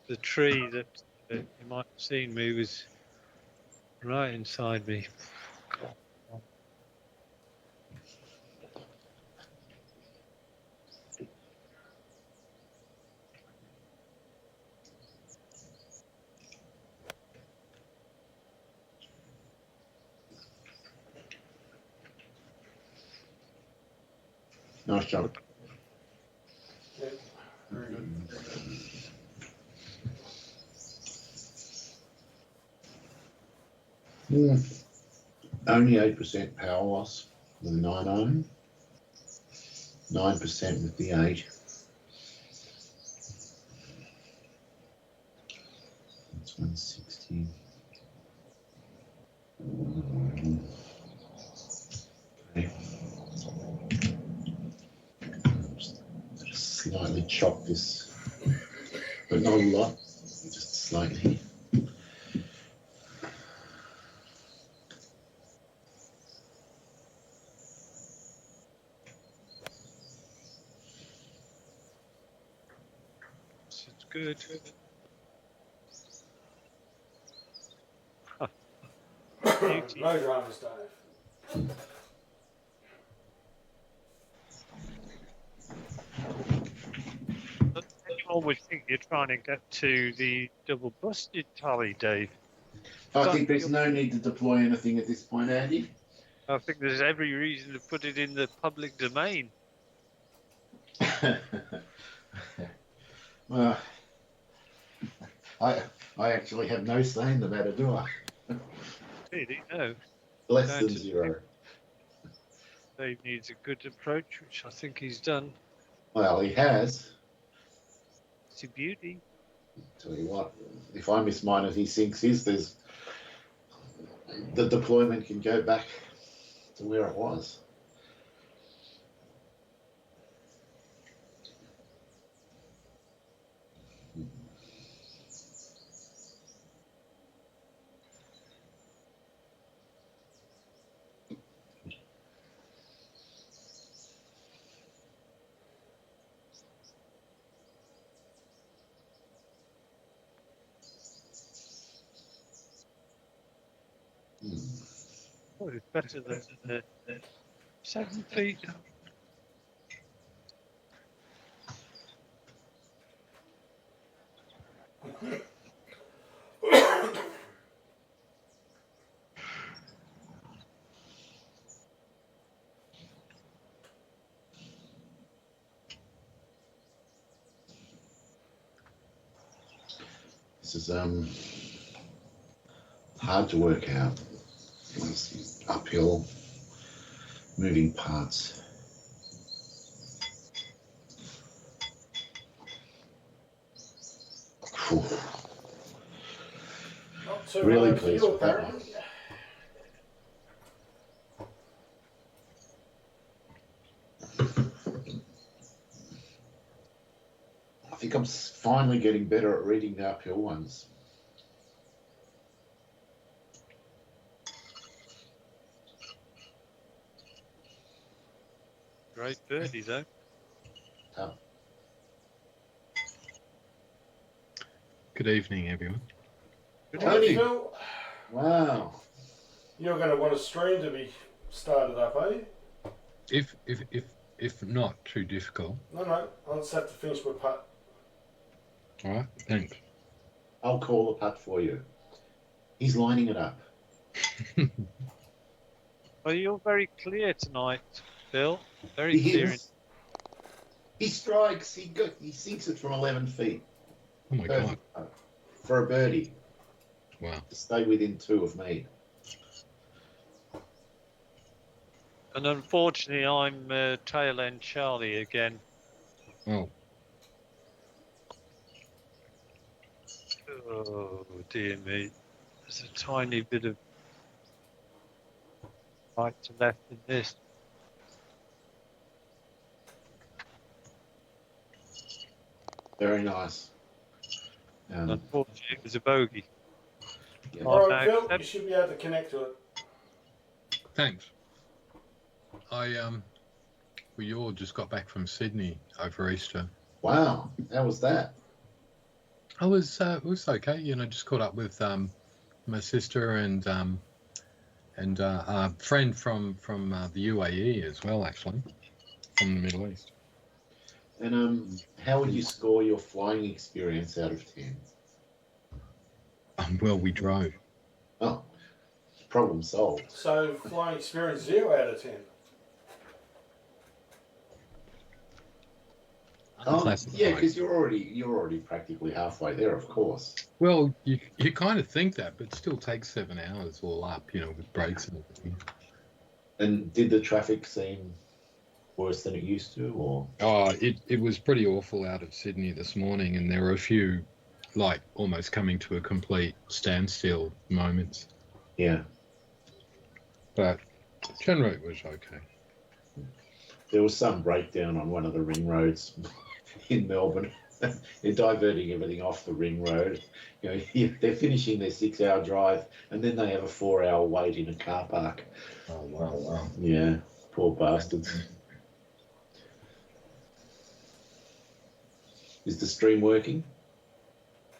the tree that you might have seen me was right inside me. God. Nice job. Yeah, very good. Only 8% power loss with the 9 ohm, 9% with the 8. That's 160. Okay. Just slightly chop this, but not a lot, just slightly. It's good. Beauty. No dramas, Dave. Anyone would think you're trying to get to the double busted tally, Dave. I think there's no need to deploy anything at this point, Andy. I think there's every reason to put it in the public domain. Well, I actually have no say in the matter, do I? Really, no. Less Down than to 0. Dave needs a good approach, which I think he's done. Well, he has. It's a beauty. Tell you what, if I miss mine and he sinks his, there's the deployment can go back to where it was. Oh, it's better than 7 feet. This is hard to work out. It's uphill, moving parts. Phew. Not too Really hard for pleased you, with that one. apparently. I think I'm finally getting better at reading the uphill ones. Great birdie, though. Tough. Good evening, everyone. Good Tony. evening. Phil, Wow. you're going to want a stream to be started up, are you? If not too difficult. No, I'll just have to finish my putt. All right, thanks. I'll call the putt for you. He's lining it up. Well, you're very clear tonight, Phil. Very He clear. is. He strikes. He sinks it from 11 feet. Oh my God! Perfect putt. For a birdie Wow. to stay within 2 of me. And unfortunately, I'm tail end Charlie again. Oh, Oh dear me. There's a tiny bit of right to left in this. Very nice. Unfortunately, it was a bogey. Yeah. Oh, All right, no. Phil, you should be able to connect to it. thanks. We all just got back from Sydney over Easter. Wow. How was that? It was okay. You know, just caught up with my sister and a friend from the UAE as well, actually, from the Middle East. And how would you score your flying experience out of 10? Well, we drove. Oh, problem solved. So, flying experience 0 out of 10. Oh, Classified. yeah, because you're already practically halfway there, of course. Well, you kind of think that, but it still takes 7 hours all up, you know, with breaks and everything. And did the traffic seem worse than it used to, or? Oh, it was pretty awful out of Sydney this morning, and there were a few, like, almost coming to a complete standstill moments. Yeah. But generally it was okay. There was some breakdown on one of the ring roads in Melbourne. They're diverting everything off the ring road. You know, they're finishing their 6-hour drive, and then they have a 4-hour wait in a car park. Oh, wow. Yeah, poor bastards. Is the stream working?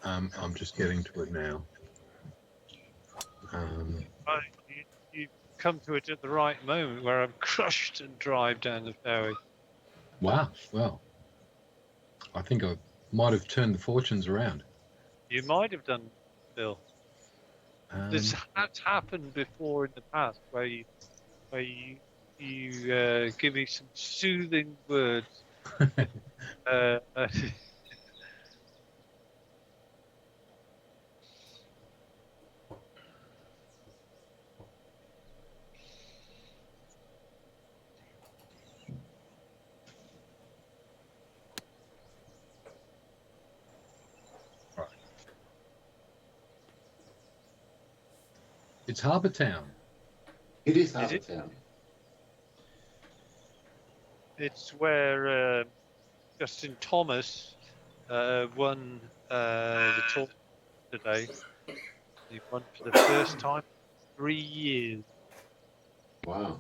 I'm just getting to it now. Right, you come to it at the right moment where I'm crushed and drive down the ferry. Wow. Well, I think I might have turned the fortunes around. You might have done, Phil. This has happened before in the past, where you give me some soothing words. It's Harbour Town. It is Harbour Town. It's where Justin Thomas won the tour today. He won for the first time in 3 years. Wow.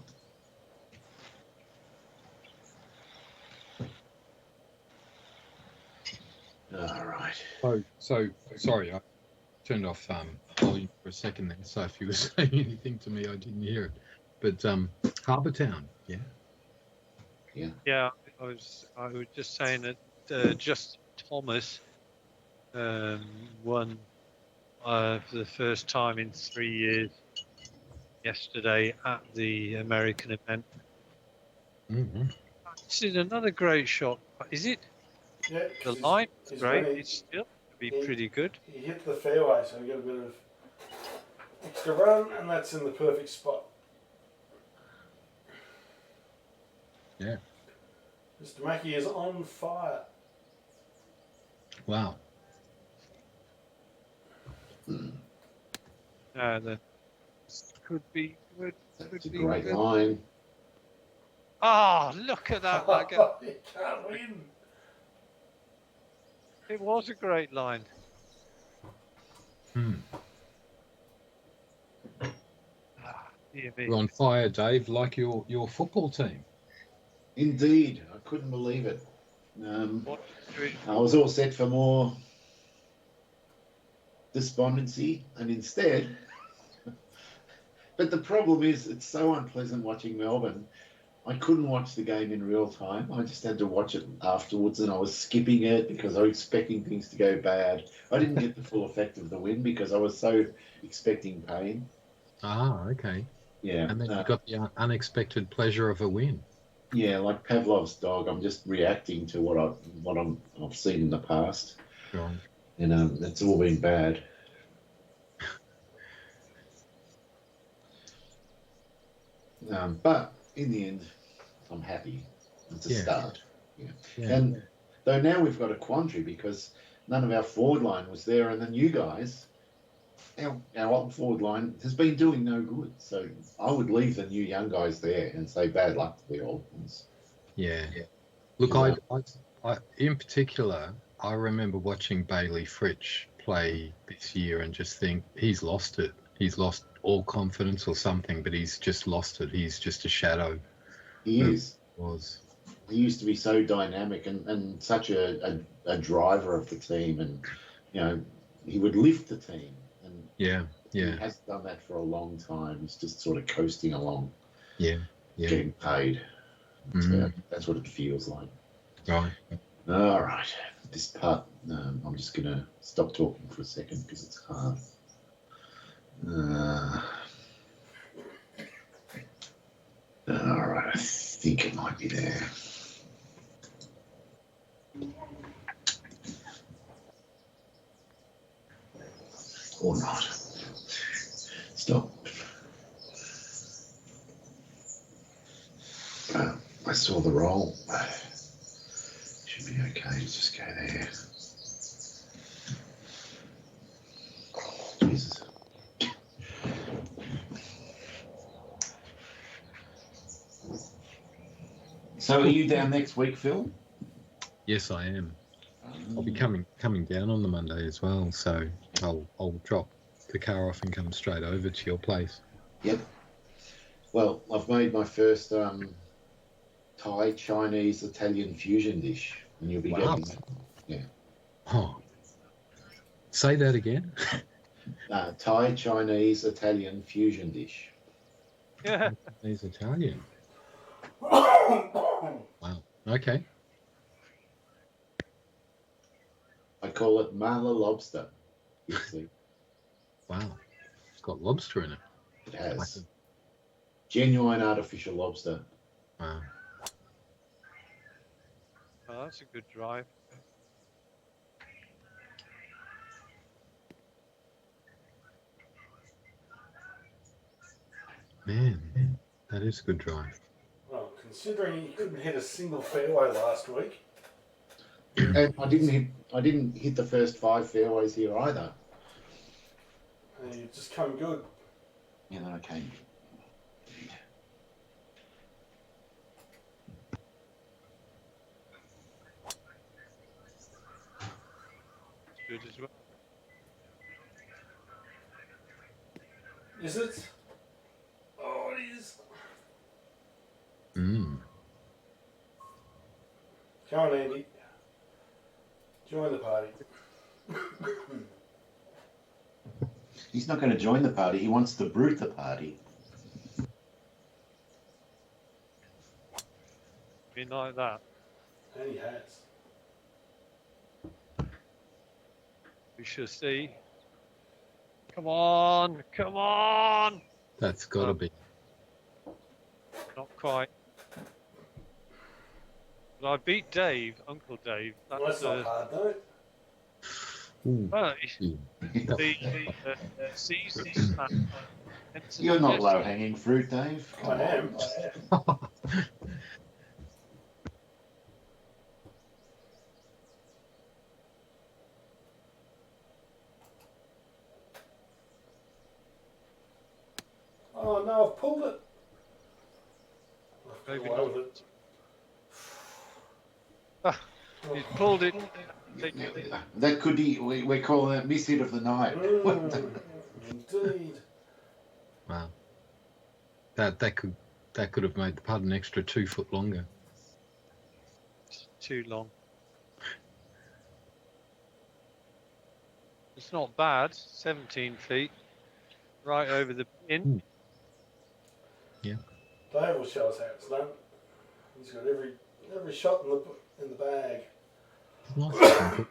All right. So sorry, I turned off volume for a second there. So if you were saying anything to me, I didn't hear it. But Harbour Town, yeah. Yeah, I was just saying that Justin Thomas won for the first time in 3 years yesterday at the American event. Mm-hmm. This is another great shot. Is it? Yeah, The line is great. when It's still to be pretty good. he hit the fairway, so we get a bit of extra run, and that's in the perfect spot. Yeah. Mr. Mackey is on fire. Wow. This could be good. That's a Could be great good. line. Oh, look at that! You can't win. It was a great line. Dear me. We're on fire, Dave, like your football team. Indeed, I couldn't believe it. What are you doing? I was all set for more despondency, and instead. But the problem is, it's so unpleasant watching Melbourne. I couldn't watch the game in real time. I just had to watch it afterwards, and I was skipping it because I was expecting things to go bad. I didn't get the full effect of the win because I was so expecting pain. Ah, okay. Yeah, And then you got the unexpected pleasure of a win. yeah, like Pavlov's dog. I'm just reacting to I've seen in the past, Right. and it's all been bad. But in the end, I'm happy. It's a Yeah. start. Yeah. Yeah. And though now we've got a quandary because none of our forward line was there, and the new guys, our old forward line has been doing no good. So I would leave the new young guys there and say bad luck to the old ones. Yeah. Look, I in particular, I remember watching Bailey Fritsch play this year and just think he's lost it. He's lost all confidence or something, but he's just lost it. He's just a shadow. He is. Was. He used to be so dynamic and such a driver of the team, and he would lift the team. And yeah. he hasn't done that for a long time. He's just sort of coasting along. Yeah. Getting paid. That's what it feels like. Right. All right. This part, I'm just going to stop talking for a second because it's hard. All right. I think it might be there. Or not. Stop. I saw the roll. Should be okay to just go there. Jesus. So are you down next week, Phil? Yes, I am. I'll be coming down on the Monday as well, so I'll drop the car off and come straight over to your place. Yep. Well, I've made my first Thai, Chinese, Italian fusion dish, and you'll be getting it. Yeah. Oh. Say that again. Thai, Chinese, Italian fusion dish. Yeah. He's Italian. Wow. Okay. I call it mala lobster. You see. Wow. It's got lobster in it. It has. Genuine artificial lobster. Wow. Oh, that's a good drive. Mm. Man, that is a good drive. Well, considering you couldn't hit a single fairway last week. And I didn't hit the first 5 fairways here either. You just come good. Yeah, then I came. Good as well. Is it? Oh, it is. Mm. Come on, Andy. Join the party. He's not going to join the party. He wants to brute the party. Been like that. And he has. We shall see. Come on, come on! That's got to be. Not quite. But I beat Dave, Uncle Dave. Well, that's not hard, though. Ooh. Well, Ooh. the season's man. You're not low-hanging fruit, Dave. Come I on. am. Oh no, I've pulled it. Maybe I've not. pulled it. He's pulled it. That could be, we're calling that miss hit of the night. Indeed. Wow. That could have made the putt an extra 2 foot longer. Too long. It's not bad. 17 feet, right over the pin. Dave will show us how it's done. He's got every shot in the bag. Nice and simple.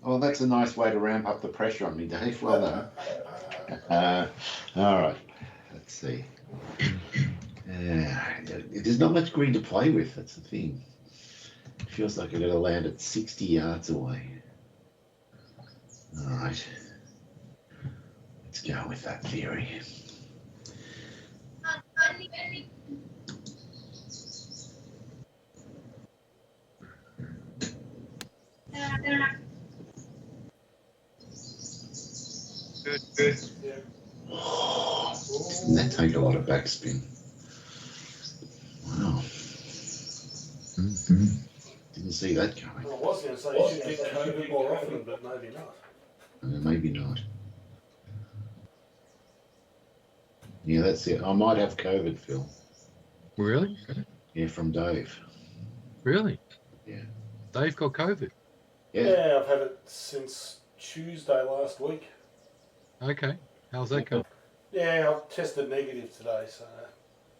Well, that's a nice way to ramp up the pressure on me, Dave. Well done. All right. Let's see. There's not much green to play with. That's the thing. It feels like I got to land at 60 yards away. All right. Let's go with that theory. Good. Yeah. Doesn't that take a lot of backspin? Wow. Didn't see that coming. Well, I was going to say you should get COVID more often, but maybe not. Maybe not. Yeah, that's it. I might have COVID, Phil. Really? Yeah, from Dave. Really? Yeah. Dave got COVID. Yeah, I've had it since Tuesday last week. Okay. How's that going? Yeah, I've tested negative today, so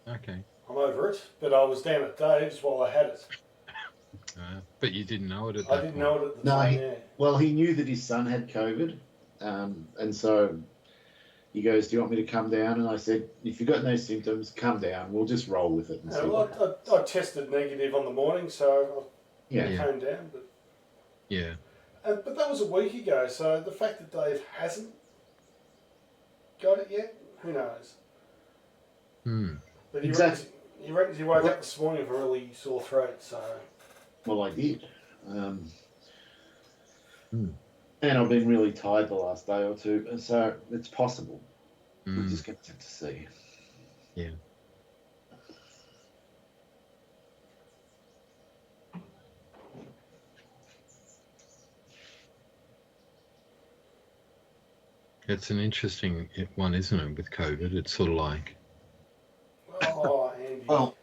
Okay. I'm over it. But I was down at Dave's while I had it. But you didn't know it at that I didn't point. know it at the No, time, yeah. Well, he knew that his son had COVID, and so he goes, "Do you want me to come down?" And I said, "If you've got no symptoms, come down. We'll just roll with it and see." Well, I tested negative on the morning, so I Yeah. came down. But Yeah. but that was a week ago, so the fact that Dave hasn't got it yet, who knows? But he Exactly. reckons he woke up this morning with a really sore throat, so... Well, I did. And I've been really tired the last day or two, and so it's possible. We're just going to have to see. Yeah. It's an interesting one, isn't it, with COVID? It's sort of like... Oh, Andy. Well,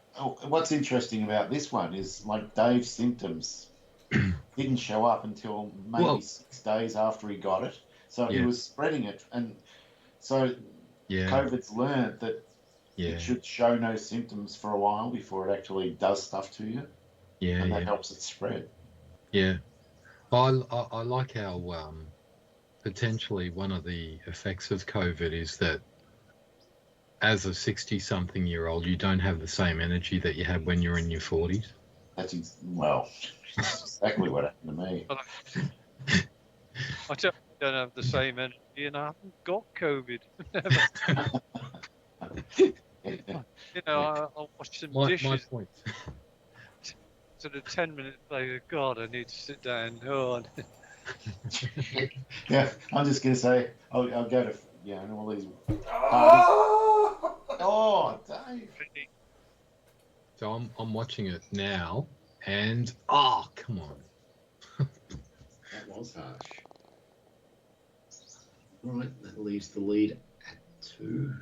what's interesting about this one is, like, Dave's symptoms didn't show up until maybe 6 days after he got it. So he was spreading it. And so COVID's learned that it should show no symptoms for a while before it actually does stuff to you. Yeah, and that helps it spread. Yeah. Well, I like how potentially one of the effects of COVID is that as a 60-something-year-old, you don't have the same energy that you had when you're in your 40s. That's exactly what happened to me. I don't have the same energy, and I haven't got COVID. I'll wash some dishes. My point. Sort of 10 minutes later, God, I need to sit down. Oh, yeah, I'm just going to say, I'll go to, all these. Oh, Dave. So I'm watching it now, and come on. That was harsh. All right, that leaves the lead at 2.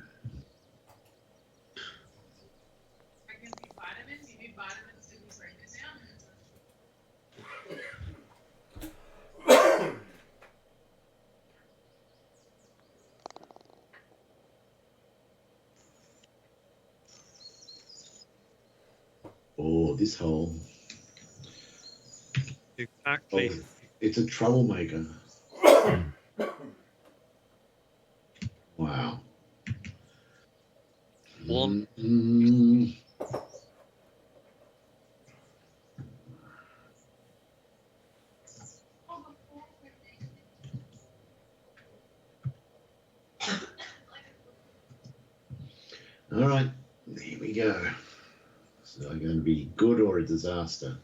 Oh, this hole. exactly. Oh, it's a troublemaker. Wow. One. All right, here we go. So going to be good or a disaster?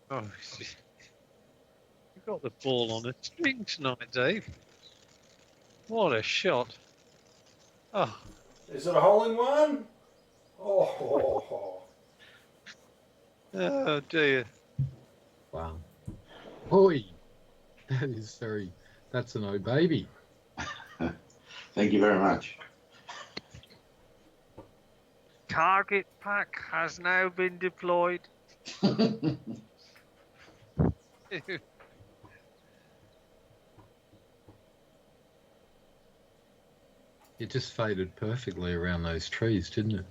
Oh, you've got the ball on a string tonight, Dave. What a shot. Oh. Is it a hole in one? Oh. Oh, dear. Wow. Oi. That's an oh baby. Thank you very much. target pack has now been deployed. It just faded perfectly around those trees, didn't it?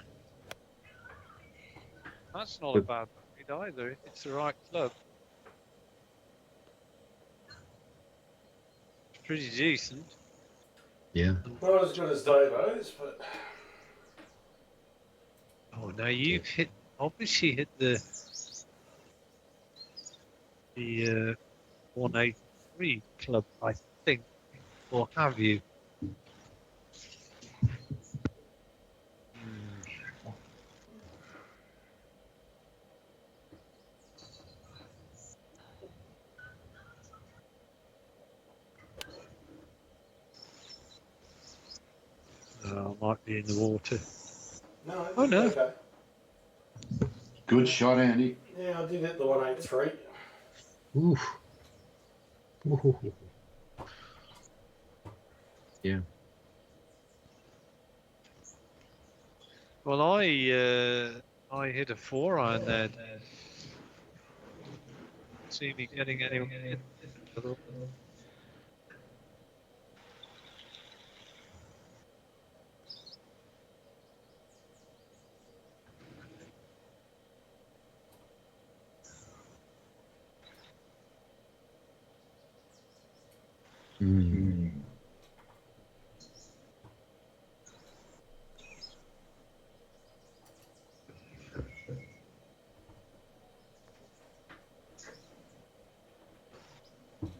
That's not a bad trade either, if it's the right club. It's pretty decent. Yeah. Not as good as Davo's, but Oh, now you've obviously hit the 183 club, I think, or have you? I might be in the water. no. Oh, no. Okay. Good shot, Andy. Yeah, I did hit the 183. Oof. Ooh. Yeah. Well, I hit a 4-iron there. See me getting anyone. Mm.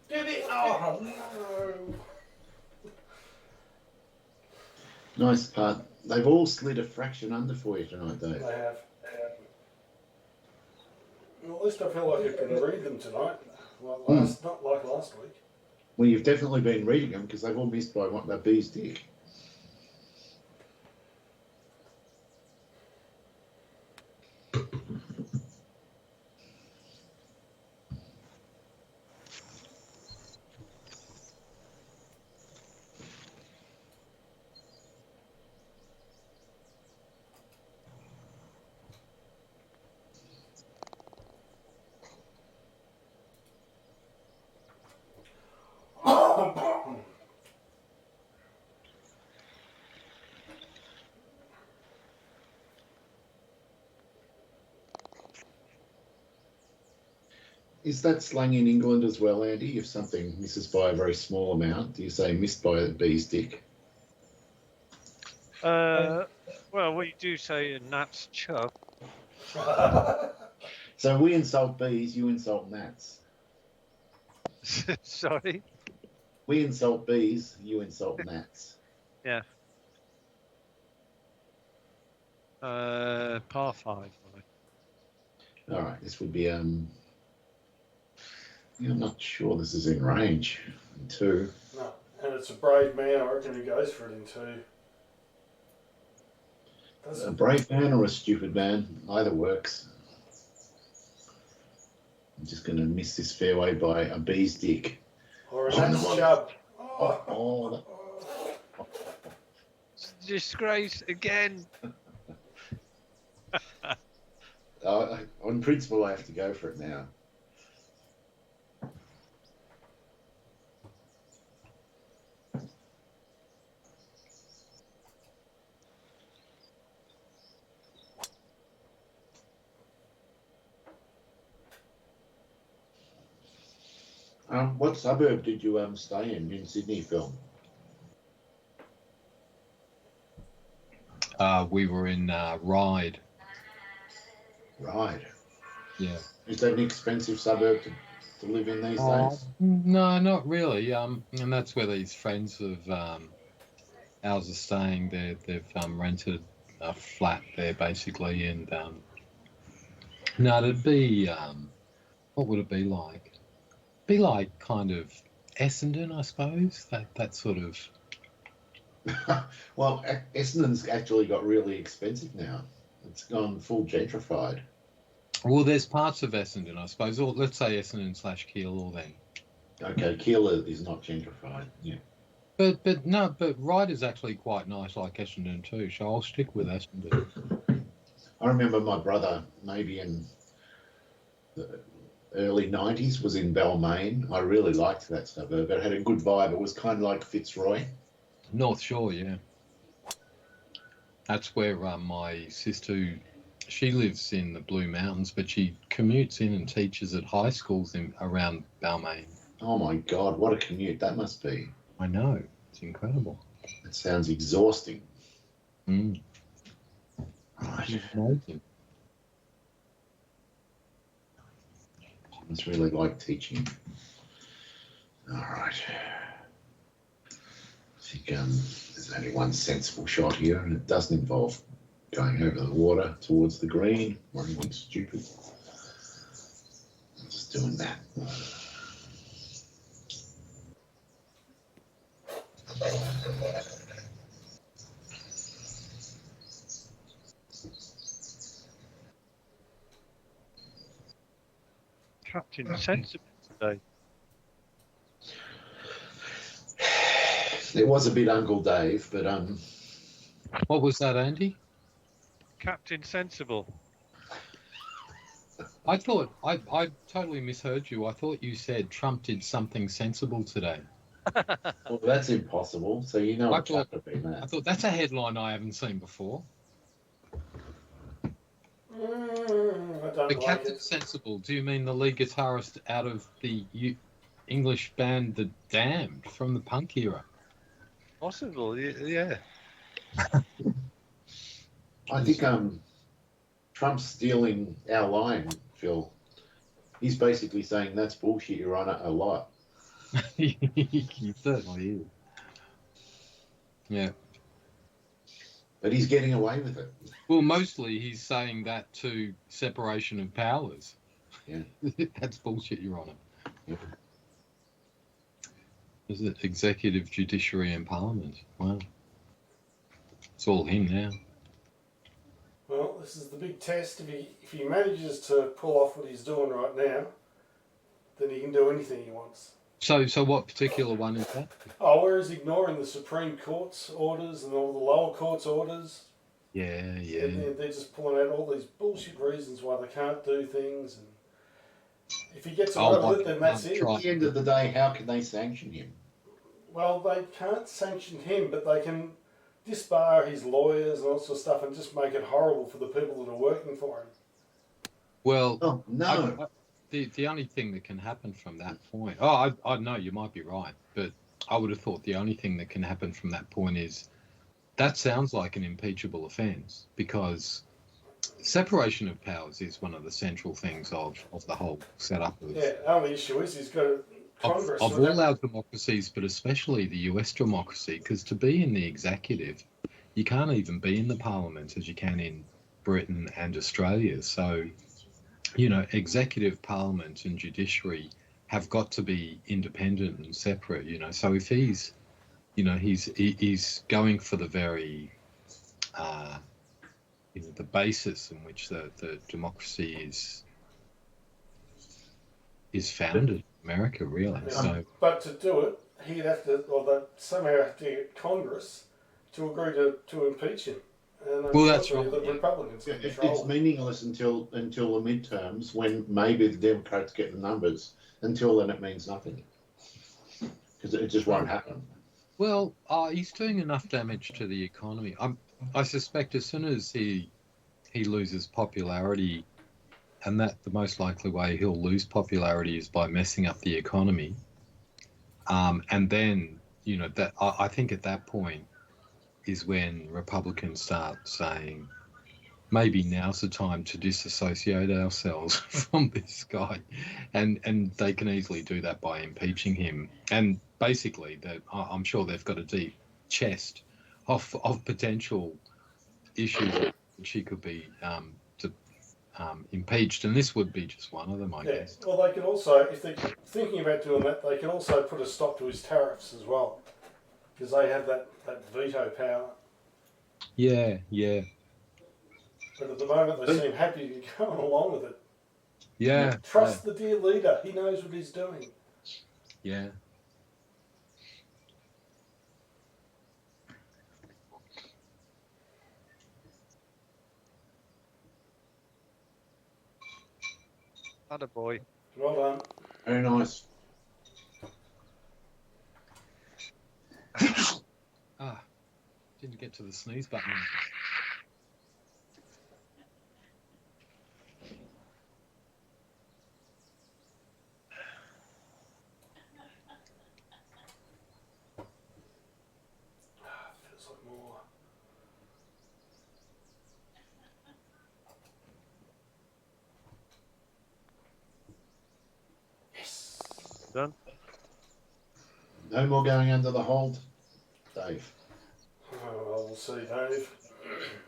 Did it? Oh, no. Nice putt. They've all slid a fraction under for you tonight, Dave. They have. Well, at least I feel like I can read them tonight. Not like last week. Well, you've definitely been reading them because they've all missed by a bee's dick. Is that slang in England as well, Andy? If something misses by a very small amount, do you say missed by a bee's dick? Well, we do say a gnat's chuck. So we insult bees, you insult gnats. Sorry. We insult bees, you insult gnats. Yeah. Par 5. All right, this would be I'm not sure this is in range. 2. No, and it's a brave man, I reckon, who goes for it in 2. A brave man or a stupid man, either works. I'm just going to miss this fairway by a bee's dick. Or a gnat's chub. Disgrace again. On principle, I have to go for it now. What suburb did you stay in Sydney, Phil? We were in Ryde. Right. Yeah. Is that an expensive suburb to live in these days? No, not really. And that's where these friends of ours are staying. They've rented a flat there basically, and no, it'd be what would it be like? Be like kind of Essendon, I suppose. That sort of. Well, Essendon's actually got really expensive now. It's gone full gentrified. Well, there's parts of Essendon, I suppose, or let's say Essendon/Keele, or then. Okay, Keeler is not gentrified. Yeah. But Ryde is actually quite nice, like Essendon too. So I'll stick with Essendon. I remember my brother, maybe in the early 90s, was in Balmain. I really liked that suburb. It had a good vibe. It was kind of like Fitzroy. North Shore, yeah. That's where my sister, she lives in the Blue Mountains, but she commutes in and teaches at high schools around Balmain. Oh my God, what a commute that must be. I know, it's incredible. It sounds exhausting. Mm. Right. It's amazing. I must really like teaching. All right. I think there's only one sensible shot here, and it doesn't involve going over the water towards the green or anything stupid. I'm just doing that. Captain Sensible today. It was a bit Uncle Dave, but What was that, Andy? Captain Sensible. I thought I totally misheard you. I thought you said Trump did something sensible today. well, that's impossible. So you know I it thought- can't have been I that. thought that's a headline I haven't seen before. I don't The like Captain it. Sensible. Do you mean the lead guitarist out of the English band The Damned from the punk era? Possible, yeah. I think Trump's stealing our line, Phil. He's basically saying that's bullshit, Your Honour, a lot. He certainly is. Yeah. But he's getting away with it. Well, mostly he's saying that to separation of powers. Yeah. That's bullshit, Your Honour. Yep. Is it executive, judiciary, and parliament? Wow. It's all him now. Well, this is the big test. If he manages to pull off what he's doing right now, then he can do anything he wants. So what particular one is that? Oh, where he's ignoring the Supreme Court's orders and all the lower court's orders. Yeah. And they're just pulling out all these bullshit reasons why they can't do things. And if he gets away with it, then that's it. At the end of the day, how can they sanction him? Well, they can't sanction him, but they can disbar his lawyers and all sorts of stuff and just make it horrible for the people that are working for him. Well, Oh, no. the only thing that can happen from that point... Oh, I know, you might be right, but I would have thought the only thing that can happen from that point is that sounds like an impeachable offence, because separation of powers is one of the central things of the whole setup of... Yeah, the only issue is he's got Congress. Of all our democracies, but especially the US democracy, because to be in the executive, you can't even be in the parliament as you can in Britain and Australia. So, executive, parliament and judiciary have got to be independent and separate, So if he's, he's going for the very, the basis in which the democracy is founded. America, really. Yeah. So, but to do it, he'd have to, or they somehow have to get Congress to agree to impeach him. And well, that's right. right. The Republicans can control It's it. meaningless until the midterms, when maybe the Democrats get the numbers. Until then, it means nothing, because it just won't happen. Well, he's doing enough damage to the economy. I suspect as soon as he loses popularity, and that the most likely way he'll lose popularity is by messing up the economy. And then, that I think at that point is when Republicans start saying, maybe now's the time to disassociate ourselves from this guy. And they can easily do that by impeaching him. And basically, I'm sure they've got a deep chest of potential issues which he could be impeached, and this would be just one of them, I guess. Well, they could also, if they're thinking about doing that, they can also put a stop to his tariffs as well, because they have that veto power. Yeah. But at the moment, they seem happy to be going along with it. Yeah. Trust the dear leader. He knows what he's doing. Yeah. Attaboy. Well done. Very nice. Didn't get to the sneeze button. Feels like more. Yes. Done. No more going under the hold, Dave. Oh, well, we'll see, Dave.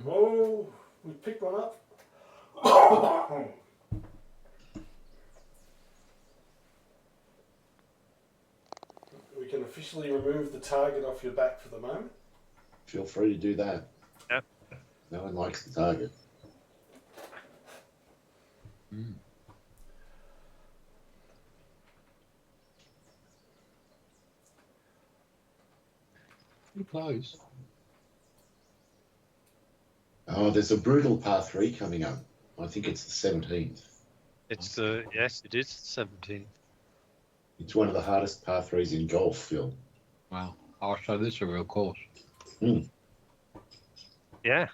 Oh, we picked one up. We can officially remove the target off your back for the moment. Feel free to do that. Yep. No one likes the target. Mm. Pretty close. Oh, there's a brutal par 3 coming up. I think it's the 17th. It's the yes, it is 17. It's one of the hardest par 3s in golf, Phil. Wow. I'll show this a real course. Yeah.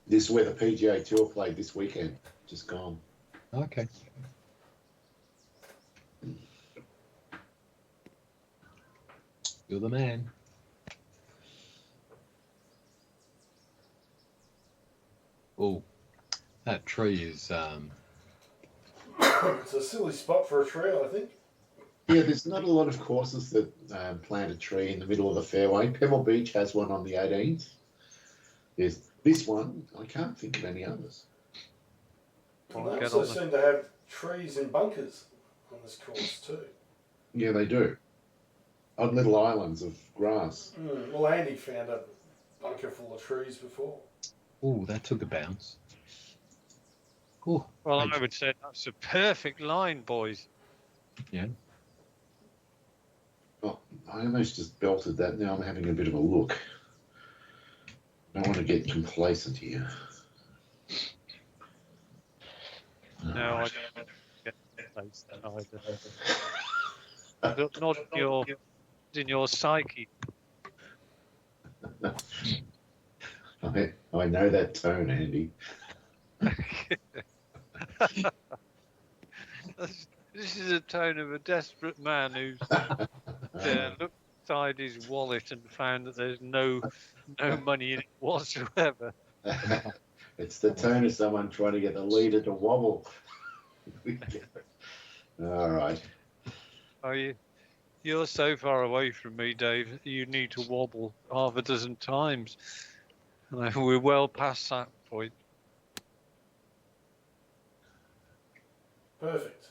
This is where the PGA Tour played this weekend. Just gone. Okay. You're the man. Oh, that tree is It's a silly spot for a trail, I think. Yeah, there's not a lot of courses that plant a tree in the middle of the fairway. Pebble Beach has one on the 18th. There's this one. I can't think of any others. And Well, they get also on the- seem to have trees in bunkers on this course too. Yeah, they do. On little islands of grass. Well, Andy found a bunker full of trees before. oh, that took a bounce. Oh, Well, thanks. I would say that's a perfect line, boys. Oh, I almost just belted that. Now I'm having a bit of a look. I don't want to get complacent here. No, I Alright. don't get place then either. Not in your psyche. I know that tone, Andy. This is a tone of a desperate man who's looked inside his wallet and found that there's no money in it whatsoever. It's the tone of someone trying to get the leader to wobble. All right. Are you? You're so far away from me, Dave. You need to wobble half a dozen times. And we're well past that point. Perfect.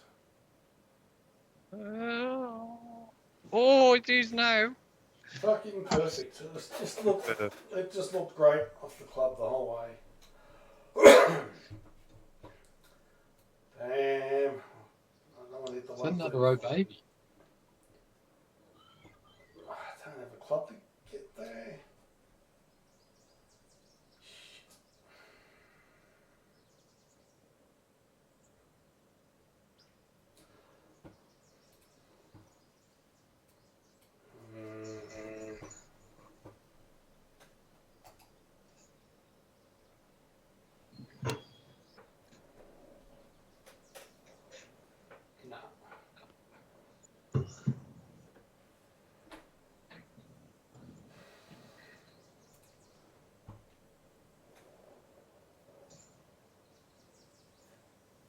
Oh, it is now. Fucking perfect. It just looked great off the club the whole way. Damn. I don't want to hit the Is that one. another row baby? I don't have a club to get there. No.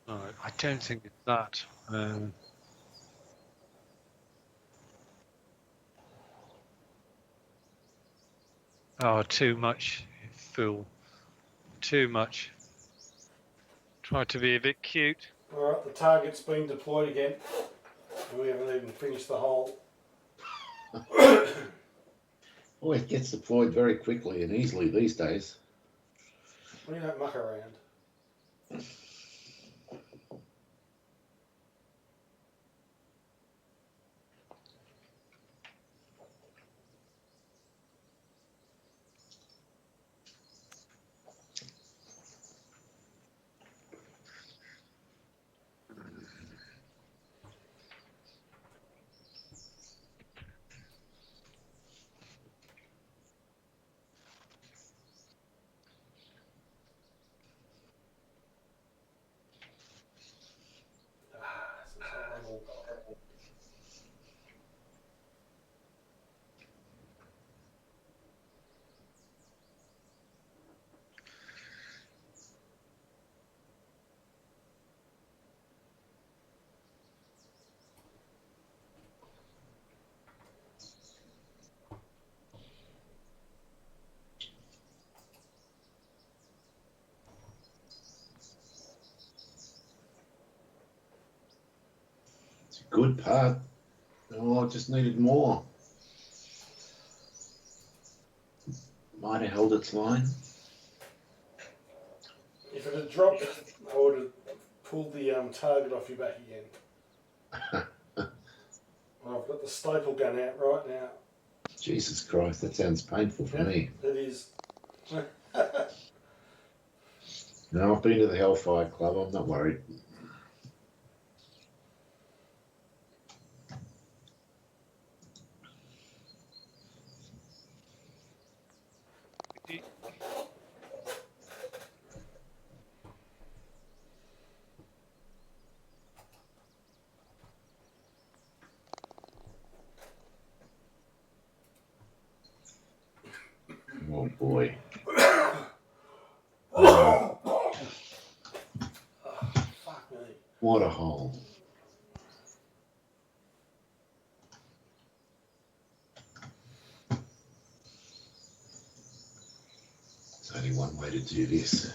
No, I don't think it's that. Oh, too much, fool. Too much. Try to be a bit cute. Alright, the target's been deployed again. We haven't even finished the hole. Oh, it gets deployed very quickly and easily these days. We don't muck around. Good putt. Oh, I just needed more. Might have held its line. If it had dropped, I would have pulled the target off your back again. I've got the staple gun out right now. Jesus Christ, that sounds painful for me. It is. No, I've been to the Hellfire Club. I'm not worried. Oh boy. Oh, fuck me. What a hole. There's only one way to do this.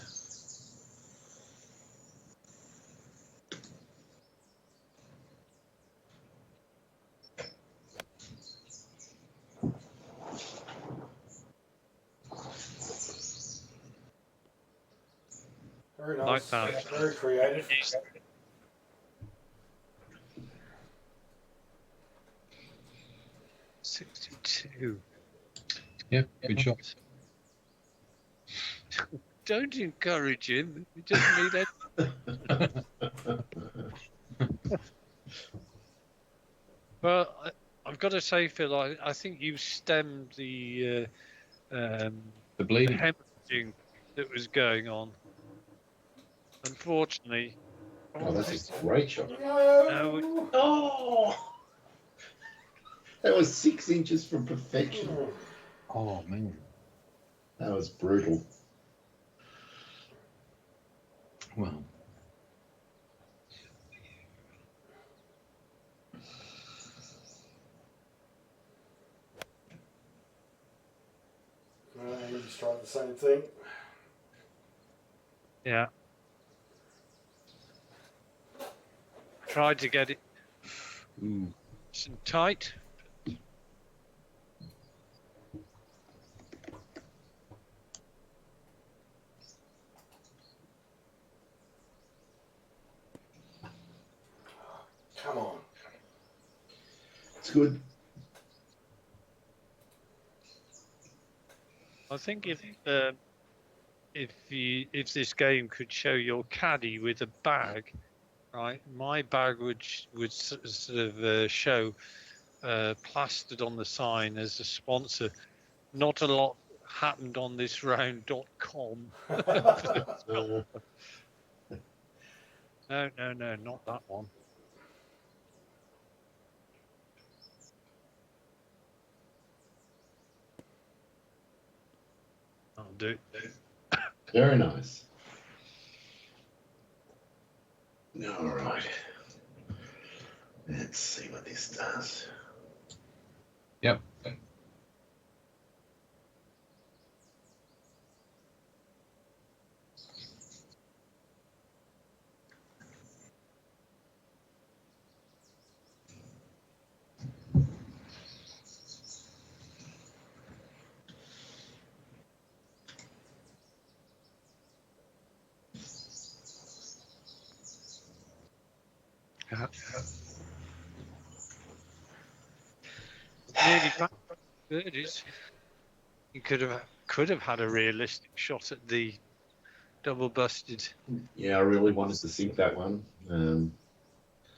Very Like nice. that. Very creative. $62. Yeah, good shot. Don't encourage him. He doesn't need it. Well, I've got to say, Phil, I think you stemmed the The bleeding. hemorrhaging that was going on. Unfortunately. Oh, that's a great shot. No. Oh! That was 6 inches from perfection. Oh, man. That was brutal. Well, You just tried the same thing. Yeah. Tried to get it some tight. Come on. It's good. I think if this game could show your caddy with a bag, right? My bag would sort of show plastered on the sign as a sponsor. Not a lot happened on this round.com. No, not that one. I'll do. Very nice. All right. Let's see what this does. yep. Nearly back birdies. You could have had a realistic shot at the double busted. Yeah, I really wanted to sink that one. I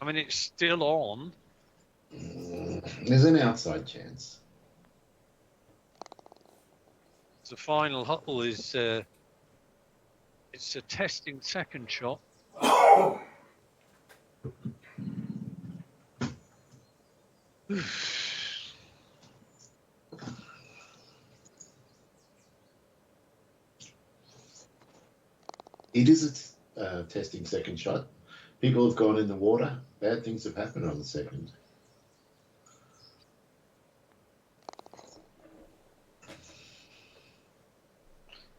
mean, it's still on. There's an outside chance. The final hole is it's a testing second shot. It is a testing second shot. People have gone in the water. Bad things have happened on the second.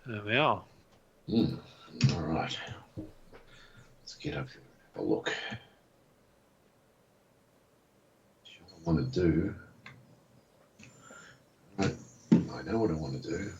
There we are. All right. Let's get up here and have a look. want to do. I know what I want to do.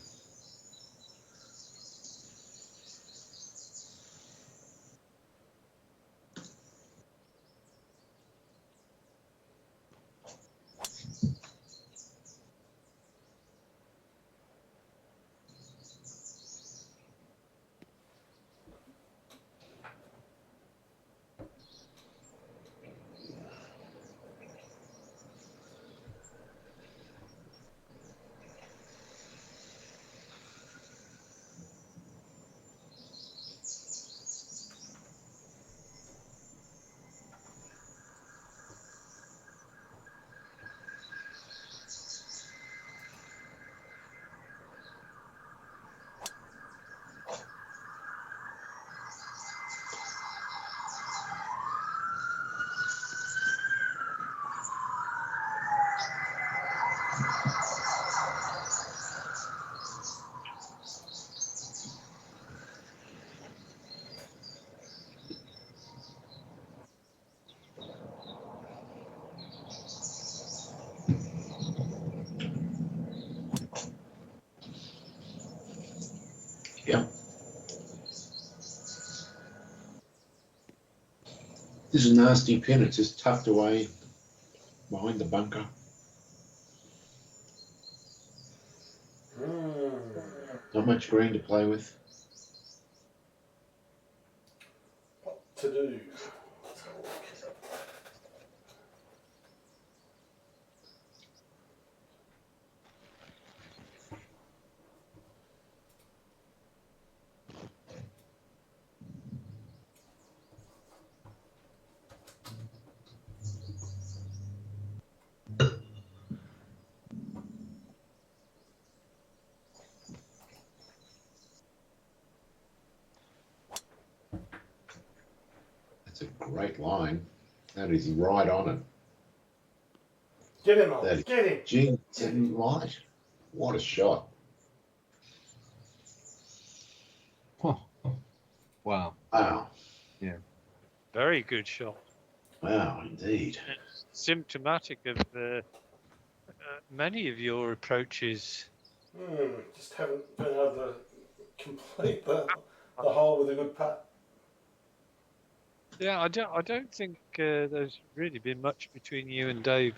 Yep. This is a nasty pin. It's just tucked away behind the bunker. Not much green to play with. What to do? Let's have a look. That's a great line. That is right on it. Get him, Oz. That Get him. Gee, it's right. What a shot. Oh, wow. Wow. Very good shot. Wow, indeed. It's symptomatic of many of your approaches. Just haven't been able to complete the hole with a good putt. Yeah, I don't think there's really been much between you and Dave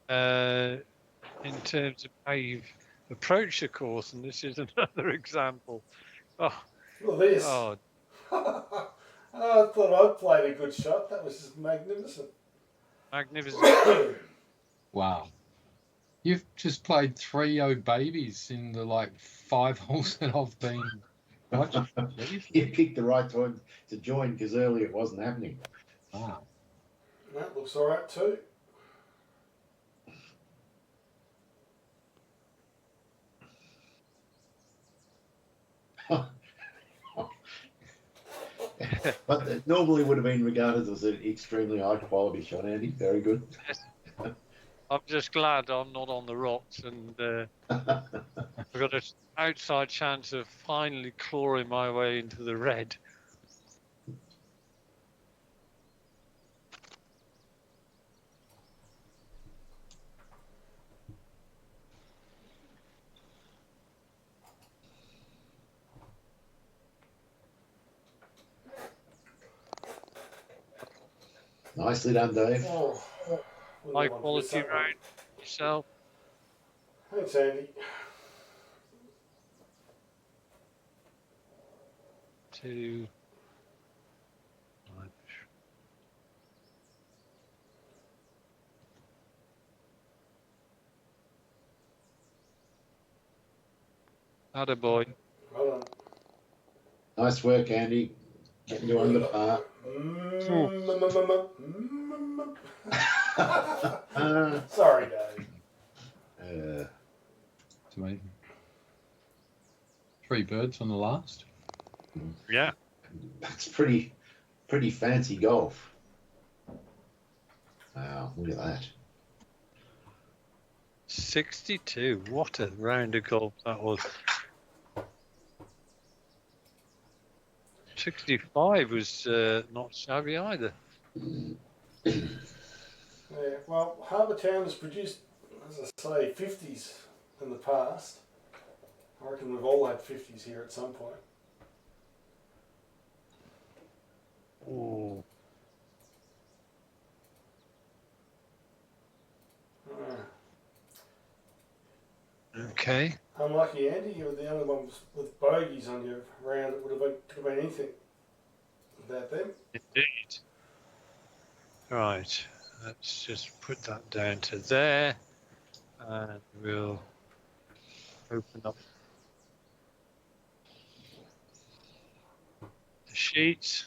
in terms of how you've approached the course, and this is another example. Oh, Look at this. oh, I thought I played a good shot. That was just magnificent. magnificent. Wow. You've just played 3 old babies in the like 5 holes that I've been watching. You picked the right time to join because earlier it wasn't happening. Wow. That looks all right too. But it normally would have been regarded as an extremely high quality shot, Andy. Very good. I'm just glad I'm not on the rocks, and I've got an outside chance of finally clawing my way into the red. Nicely done, Dave. Oh, High quality round yourself. Thanks, Andy. To attaboy. Well done. Nice work, Andy. Getting you under par. Sorry, Dave. It's amazing. 3 birds on the last. Yeah. That's pretty fancy golf. Wow, look at that. 62. What a round of golf that was. 65 was not shabby either. Yeah, well, Harbour Town has produced, as I say, 50s in the past. I reckon we've all had 50s here at some point. Ooh. Uh, Okay. unlucky, Andy, you were the only one with bogeys on your round. It could have been anything about them. Indeed. Right. Let's just put that down to there, and we'll open up the sheet.